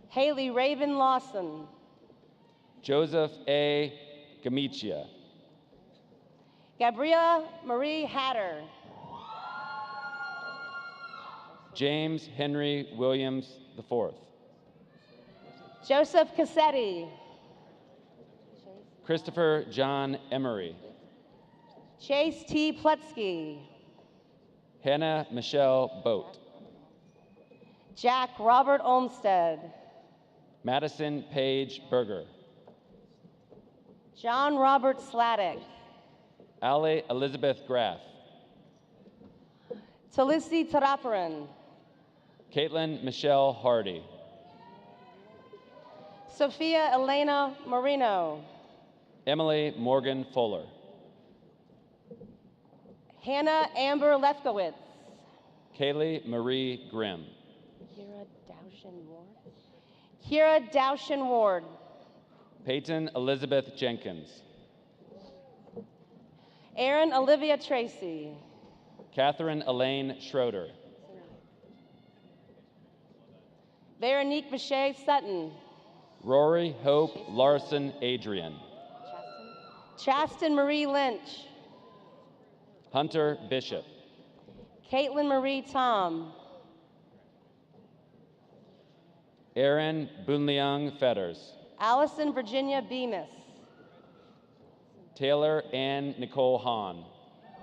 Haley Raven Lawson. Joseph A. Gamicia. Gabriela Marie Hatter. James Henry Williams IV. Joseph Cassetti. Christopher John Emery. Chase T. Plutsky. Hannah Michelle Boat. Jack Robert Olmsted. Madison Page Berger. John Robert Sladek. Allie Elizabeth Graff. Talisi Taraparan. Caitlin Michelle Hardy. Sophia Elena Marino. Emily Morgan Fuller. Hannah Amber Lefkowitz. Kaylee Marie Grimm. Kira Dowshin Ward. Peyton Elizabeth Jenkins. Erin Olivia Tracy. Catherine Elaine Schroeder. Veronique Miche Sutton. Rory Hope Larson Adrian. Chasten Marie Lynch. Hunter Bishop. Caitlin Marie Tom. Aaron Bunliang Fetters. Allison Virginia Bemis. Taylor Ann Nicole Hahn.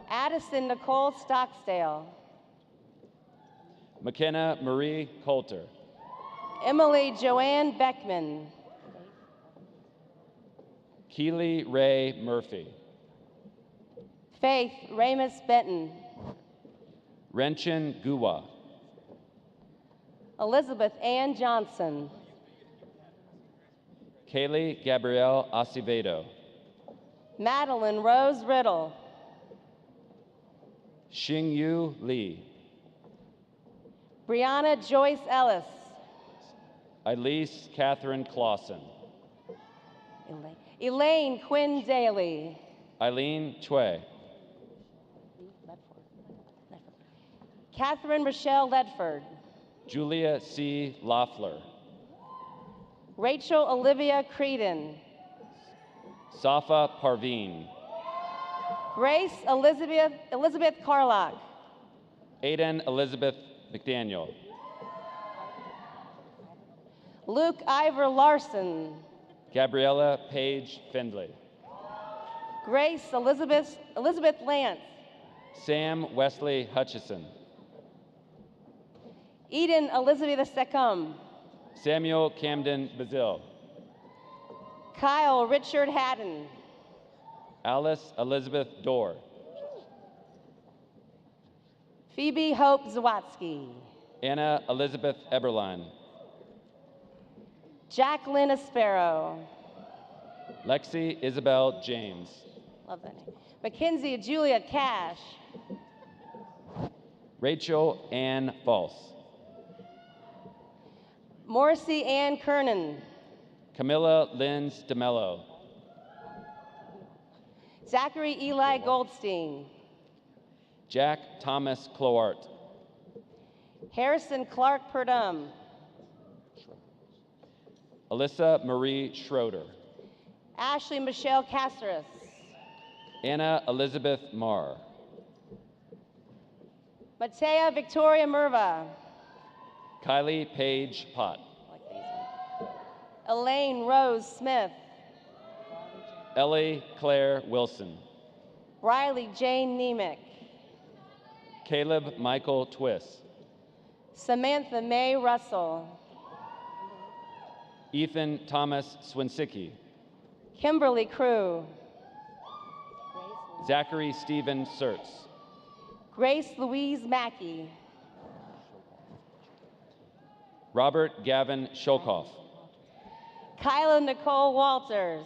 Addison Nicole Stocksdale. McKenna Marie Coulter. Emily Joanne Beckman. Keely Ray Murphy. Faith Ramus Benton. Renchin Guwa. Elizabeth Ann Johnson. Kaylee Gabrielle Acevedo. Madeline Rose Riddle. Xingyu Li. Brianna Joyce Ellis. Elise Catherine Clausen. Elaine Quinn Daly. Eileen Chue. Catherine Rochelle Ledford. Julia C. Loeffler. Rachel Olivia Creedon. Safa Parveen. Grace Elizabeth Carlock. Aiden Elizabeth McDaniel. Luke Ivor Larson. Gabriella Page Findlay. Grace Elizabeth Lance. Sam Wesley Hutchison. Eden Elizabeth Secum. Samuel Camden Bazil. Kyle Richard Haddon. Alice Elizabeth Dorr. Phoebe Hope Zawatsky. Anna Elizabeth Eberlein. Jacqueline Aspero. Lexi Isabel James. Love that name. Mackenzie Julia Cash. Rachel Ann False. Morrissey Ann Kernan. Camilla Linz DeMello. Zachary Eli Goldstein. Jack Thomas Cloart. Harrison Clark Purdum. Alyssa Marie Schroeder. Ashley Michelle Caceres. Anna Elizabeth Marr. Matea Victoria Merva. Kylie Paige Pott. Elaine Rose Smith. Ellie Claire Wilson. Riley Jane Nemick. Caleb Michael Twiss. Samantha Mae Russell. Ethan Thomas Swinsicki. Kimberly Crew. Zachary Stephen Sertz. Grace Louise Mackey. Robert Gavin Sholkoff. Kyla Nicole Walters.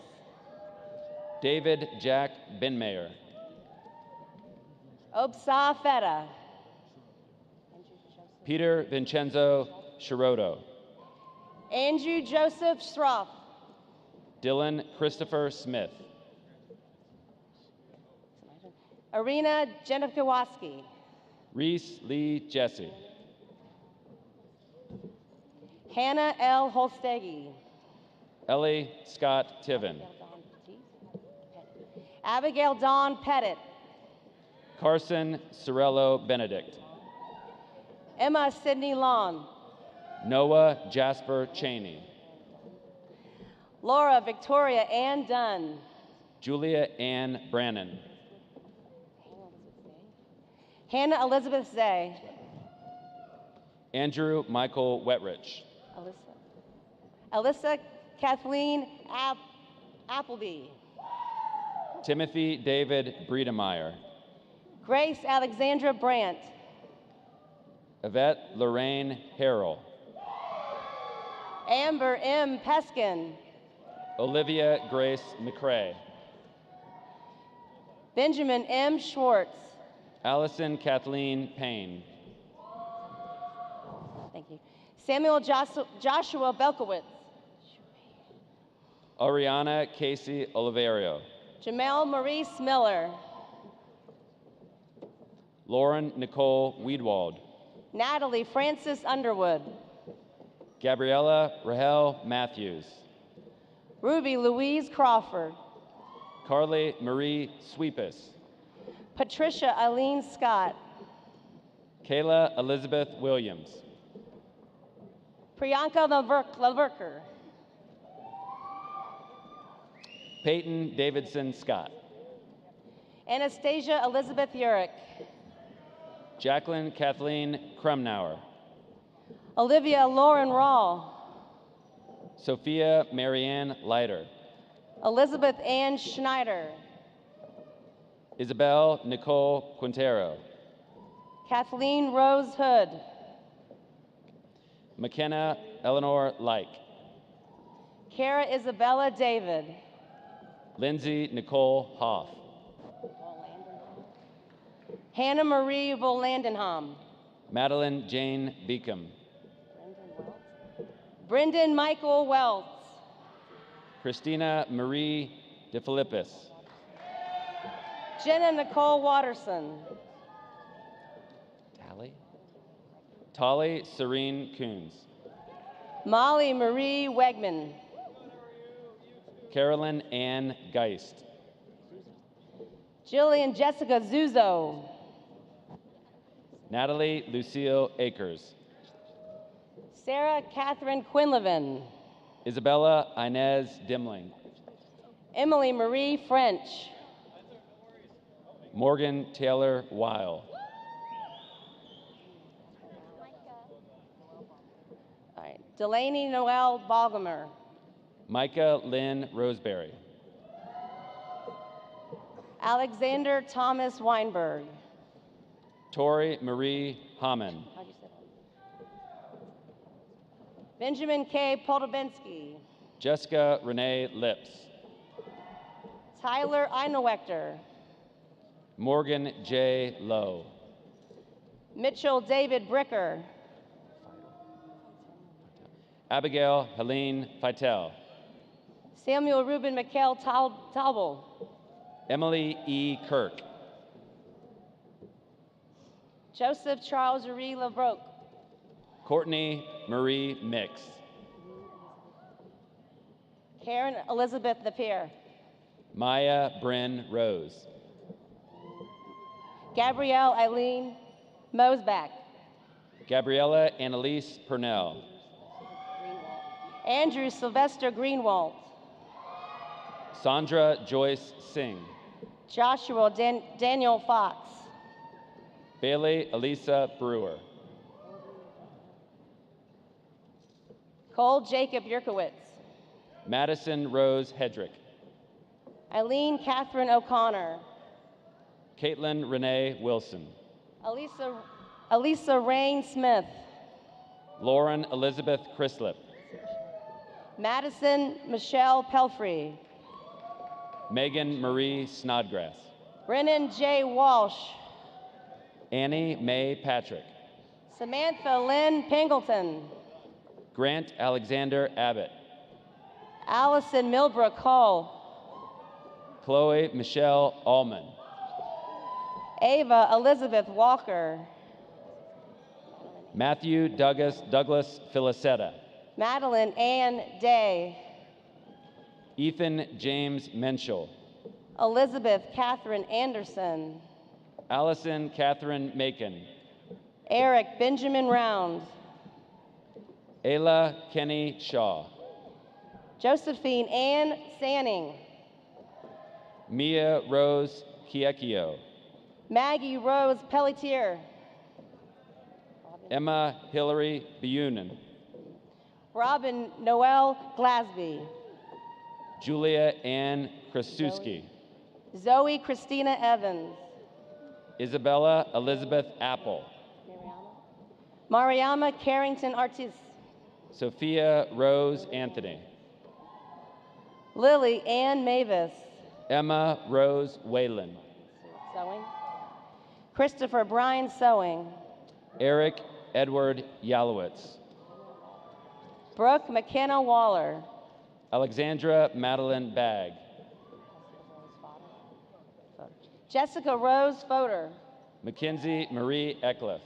David Jack Binmayer. Opsa Feta. Peter Vincenzo Shiroto. Andrew Joseph Schroff. Dylan Christopher Smith. Arena Jennifer. Reese Lee Jesse. Hannah L. Holstegi. Ellie Scott Tiven. Abigail Dawn Pettit. Carson Sorello Benedict. Emma Sidney Lawn. Noah Jasper Cheney. Laura Victoria Ann Dunn. Julia Ann Brannon. Hannah Elizabeth Zay. Andrew Michael Wetrich. Alyssa Kathleen Appleby. Timothy David Breedemeyer. Grace Alexandra Brandt. Yvette Lorraine Harrell. Amber M. Peskin. Olivia Grace McCrae. Benjamin M. Schwartz. Allison Kathleen Payne. Thank you. Samuel Joshua Belkowitz. Ariana Casey Oliverio. Jamel Maurice Miller. Lauren Nicole Weedwald. Natalie Francis Underwood. Gabriella Rahel Matthews. Ruby Louise Crawford. Carly Marie Sweepus. Patricia Eileen Scott. Kayla Elizabeth Williams. Priyanka Laverker. Peyton Davidson Scott. Anastasia Elizabeth Urick. Jacqueline Kathleen Krumnauer. Olivia Lauren Rawl. Sophia Marianne Leiter. Elizabeth Ann Schneider. Isabel Nicole Quintero. Kathleen Rose Hood. McKenna Eleanor Like. Kara Isabella David. Lindsay Nicole Hoff. Hannah Marie Volandenham. Madeline Jane Beacom. Brendan Michael Wells. Christina Marie DeFilippis. Jenna Nicole Watterson. Tolly Serene Coons. Molly Marie Wegman. Carolyn Ann Geist. Jillian Jessica Zuzo. Natalie Lucille Akers. Sarah Catherine Quinlivan. Isabella Inez Dimling. Emily Marie French. Morgan Taylor Weil. All right. Delaney Noel Balgamer. Micah Lynn Roseberry. Alexander Thomas Weinberg. Tori Marie Hamann. How'd you say that? Benjamin K. Podobinski. Jessica Renee Lips. Tyler Einowechter. Morgan J. Lowe. Mitchell David Bricker. Abigail Helene Fitel. Samuel Ruben Mikhail Taubel. Emily E. Kirk. Joseph Charles Uri LeBroke. Courtney Marie Mix. Karen Elizabeth Napier. Maya Bryn Rose. Gabrielle Eileen Mosback. Gabriella Annalise Purnell. Andrew Sylvester Greenwald. Sandra Joyce Singh. Joshua Daniel Fox. Bailey Elisa Brewer. Cole Jacob Yerkowitz. Madison Rose Hedrick. Eileen Catherine O'Connor. Caitlin Renee Wilson. Elisa Rain Smith. Lauren Elizabeth Chrislip. Madison Michelle Pelfrey. Megan Marie Snodgrass. Brennan J. Walsh. Annie Mae Patrick. Samantha Lynn Pingleton. Grant Alexander Abbott. Allison Milbrook Hull. Chloe Michelle Allman. Ava Elizabeth Walker. Matthew Douglas Felicetta. Madeline Ann Day. Ethan James Menschel. Elizabeth Catherine Anderson. Allison Catherine Macon. Eric Benjamin Round. Ayla Kenny Shaw. Josephine Ann Sanning. Mia Rose Kiekio. Maggie Rose Pelletier. Emma Hillary Bunin. Robin Noel Glasby. Julia Ann Krasuski. Zoe Christina Evans. Isabella Elizabeth Apple. Mariama Carrington Artis. Sophia Rose Anthony. Lily Ann Mavis. Emma Rose Whalen. Sewing. Christopher Brian Sewing. Eric Edward Yalowitz. Brooke McKenna Waller. Alexandra Madeline Bagg. Jessica Rose Fodor. Mackenzie Marie Eckliff.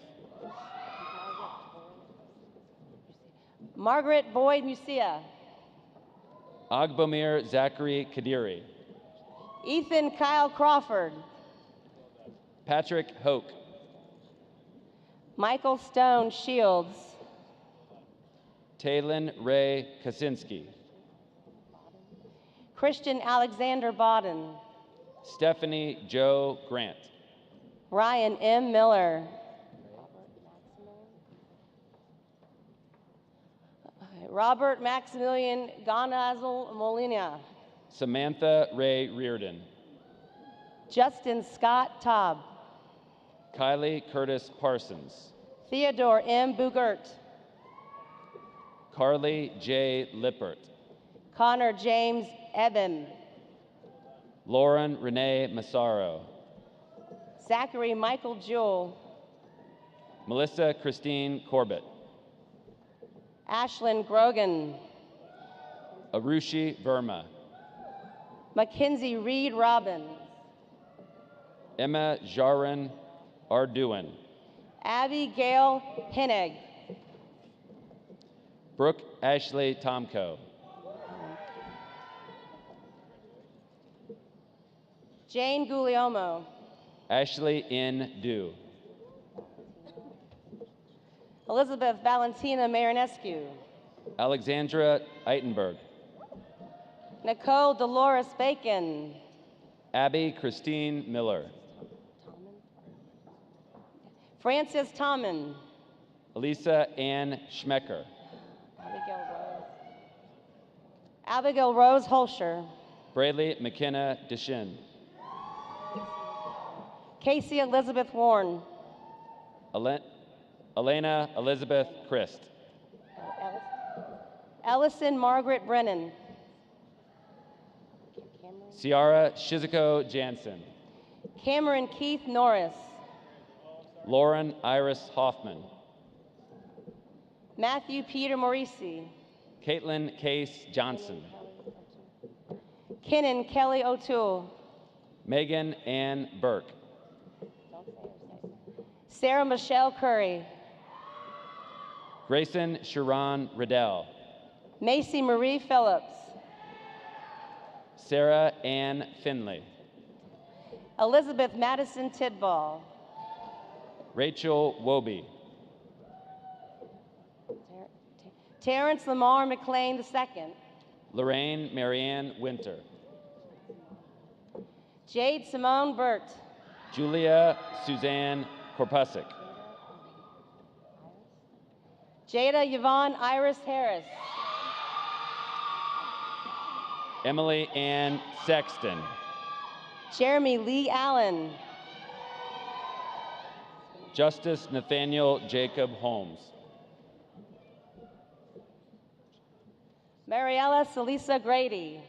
Margaret Boyd Musia. Agbomir Zachary Kadiri. Ethan Kyle Crawford. Patrick Hoke. Michael Stone Shields. Taylin Ray Kaczynski. Christian Alexander Bodden. Stephanie Joe Grant. Ryan M. Miller. Robert Maximilian Gonazel Molina. Samantha Ray Reardon. Justin Scott Taub. Kylie Curtis Parsons. Theodore M. Bugert. Carly J. Lippert. Connor James Eben. Lauren Renee Massaro. Zachary Michael Jewell. Melissa Christine Corbett. Ashlyn Grogan. Arushi Verma. Mackenzie Reed Robbins. Emma Jarin Arduin. Abby Gail Hennig. Brooke Ashley Tomko. Jane Guglielmo. Ashley N. Dew. Elizabeth Valentina Marinescu. Alexandra Eitenberg. Nicole Dolores Bacon. Abby Christine Miller. Frances Tommen. Elisa Ann Schmecker. Abigail Rose Holscher. Braley McKenna Deshin. Casey Elizabeth Warren. Elena Elizabeth Christ. Ellison Margaret Brennan. Ciara Shizuko Jansen. Cameron Keith Norris. Lauren Iris Hoffman. Matthew Peter Morisi. Caitlin Case Johnson. Kenan Kelly O'Toole. Megan Ann Burke. Sarah Michelle Curry. Grayson Sharon Riddell. Macy Marie Phillips. Sarah Ann Finley. Elizabeth Madison Tidball. Rachel Woby. Terrence Lamar McLean II. Lorraine Marianne Winter. Jade Simone Burt. Julia Suzanne Korpusik. Jada Yvonne Iris Harris. Emily Ann Sexton. Jeremy Lee Allen. Justice Nathaniel Jacob Holmes. Mariella Salisa Grady.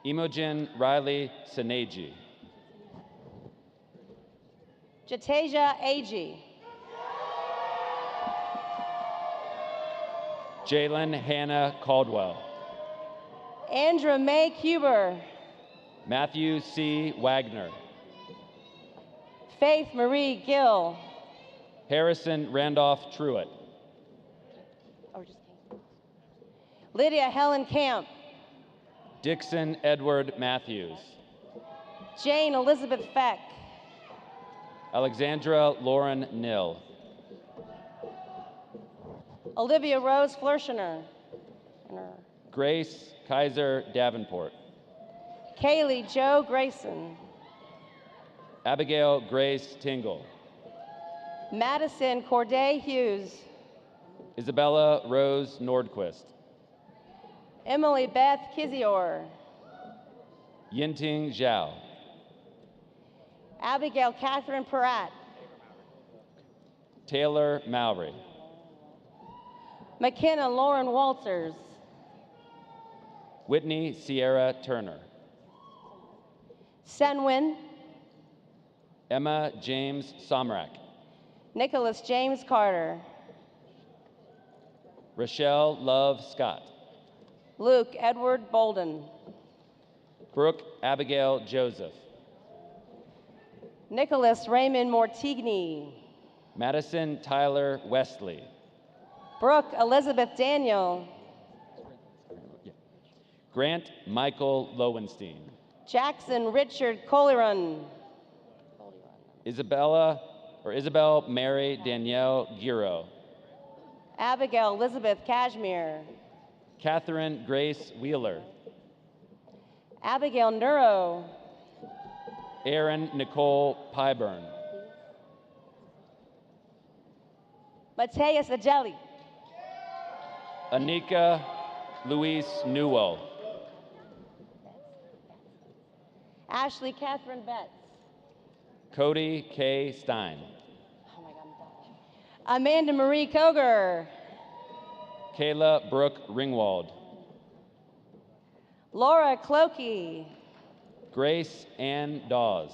Imogen Riley Seneji. Jatasia Agee. Jalen Hannah Caldwell. Andra May Huber. Matthew C. Wagner. Faith Marie Gill. Harrison Randolph Truitt. Lydia Helen Camp. Dixon Edward Matthews. Jane Elizabeth Feck. Alexandra Lauren Nill. Olivia Rose Flershiner. Grace Kaiser Davenport. Kaylee Joe Grayson. Abigail Grace Tingle. Madison Corday Hughes. Isabella Rose Nordquist. Emily Beth Kizior. Yinting Zhao. Abigail Catherine Peratt. Taylor Mowry. McKenna Lauren Walters. Whitney Sierra Turner. Senwin. Emma James Somrak. Nicholas James Carter. Rochelle Love Scott. Luke Edward Bolden. Brooke Abigail Joseph. Nicholas Raymond Mortigny. Madison Tyler Wesley. Brooke Elizabeth Daniel. Grant Michael Lowenstein. Jackson Richard Colliron. Isabel Mary Danielle Giro. Abigail Elizabeth Cashmere. Catherine Grace Wheeler. Abigail Neuro. Erin Nicole Pyburn. Mateus Ageli. Anika Louise Newell. Ashley Catherine Betts. Cody K. Stein. Amanda Marie Koger. Kayla Brooke Ringwald. Laura Clokey. Grace Ann Dawes.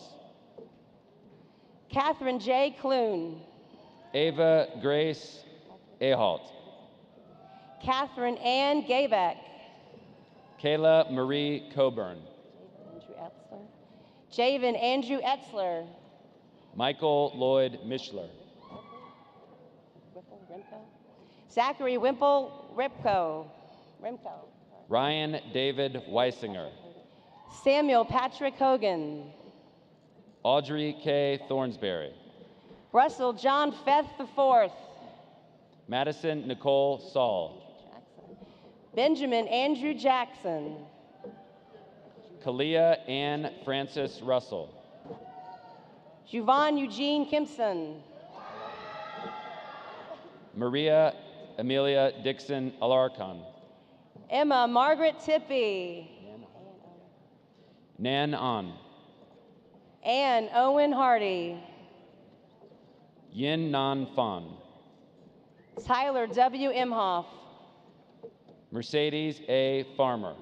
Catherine J. Clune. Ava Grace Ahalt. Catherine Ann Gaybeck. Kayla Marie Coburn. Javen Andrew Etzler. Michael Lloyd Mishler. Zachary Wimple Rimko. Ryan David Weisinger. Samuel Patrick Hogan. Audrey K. Thornsberry. Russell John Feth IV. Madison Nicole Saul. Benjamin Andrew Jackson. Kalia Ann Francis Russell. Juvan Eugene Kimpson. Maria Amelia Dixon Alarcon. Emma Margaret Tippy. Nan An. Ann Owen Hardy. Yin Nan Fan. Tyler W. Imhoff. Mercedes A. Farmer.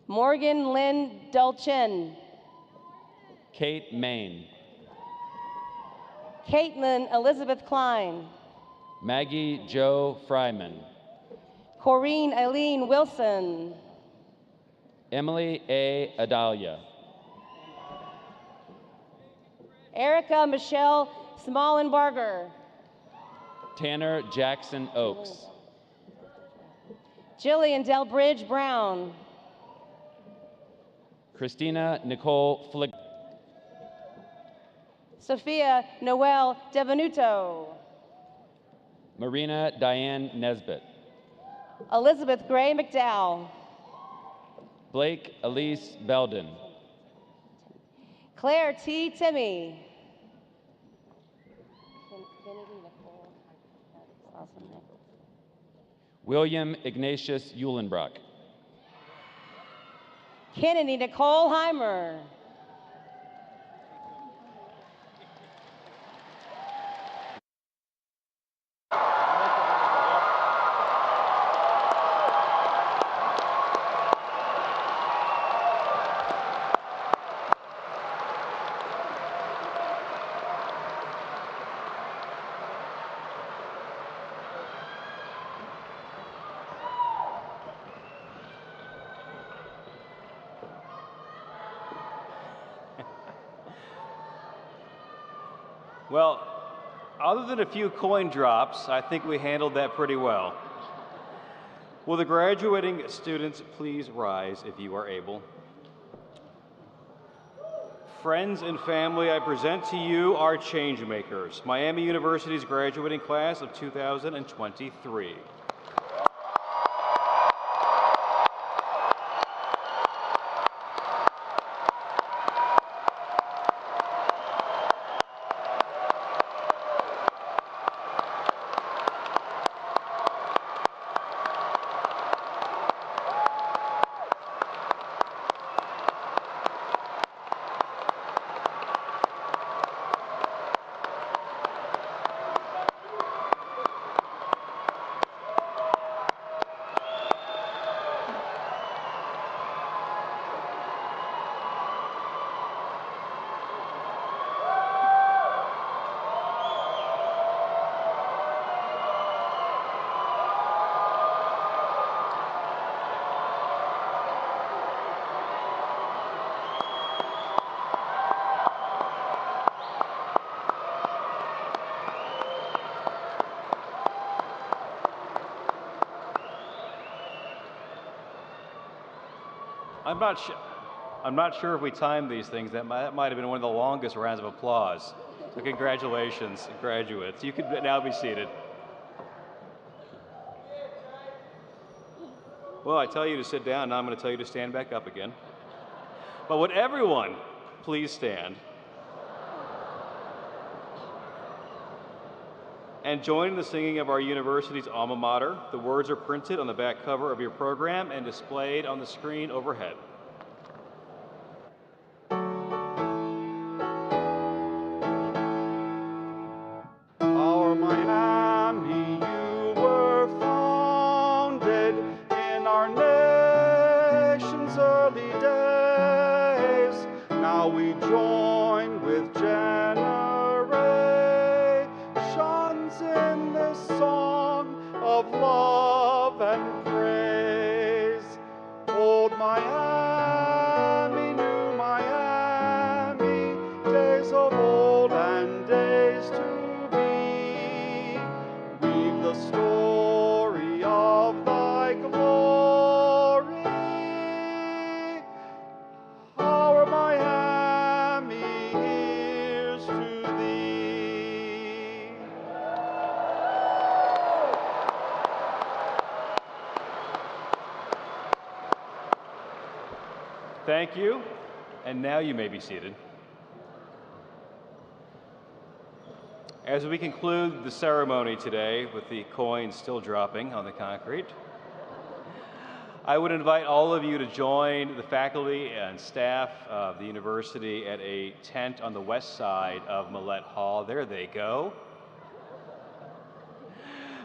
Morgan Lynn Dulchin. Kate Main. Caitlin Elizabeth Klein. Maggie Jo Fryman. Corrine Eileen Wilson. Emily A. Adalia. Erica Michelle Smallenbarger. Tanner Jackson Oaks. Jillian Delbridge Brown. Christina Nicole Flick. Sophia Noel Devenuto. Marina Diane Nesbitt. Elizabeth Gray McDowell. Blake Elise Belden. Claire T. Timmy. William Ignatius Eulenbrock. Kennedy Nicole Heimer. Well, other than a few coin drops, I think we handled that pretty well. Will the graduating students please rise if you are able? Friends and family, I present to you our change makers, Miami University's graduating class of 2023. I'm not sure if we timed these things. That might have been one of the longest rounds of applause. So congratulations, graduates. You can now be seated. Well, I tell you to sit down, now I'm going to tell you to stand back up again. But would everyone please stand and join in the singing of our university's alma mater? The words are printed on the back cover of your program and displayed on the screen overhead. Our Miami, you were founded in our nation's early days. Now we join with generations in this song of love and praise. Old Miami, new Miami, days of old and days to weave the story of thy glory. Our Miami, here's to thee. Thank you, and now you may be seated. As we conclude the ceremony today with the coins still dropping on the concrete, I would invite all of you to join the faculty and staff of the university at a tent on the west side of Millett Hall. There they go.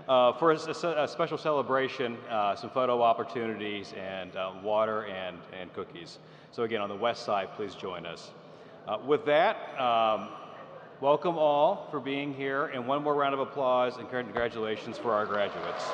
For a special celebration, some photo opportunities, and water and cookies. So again, on the west side, please join us. With that, welcome all for being here, and one more round of applause and congratulations for our graduates.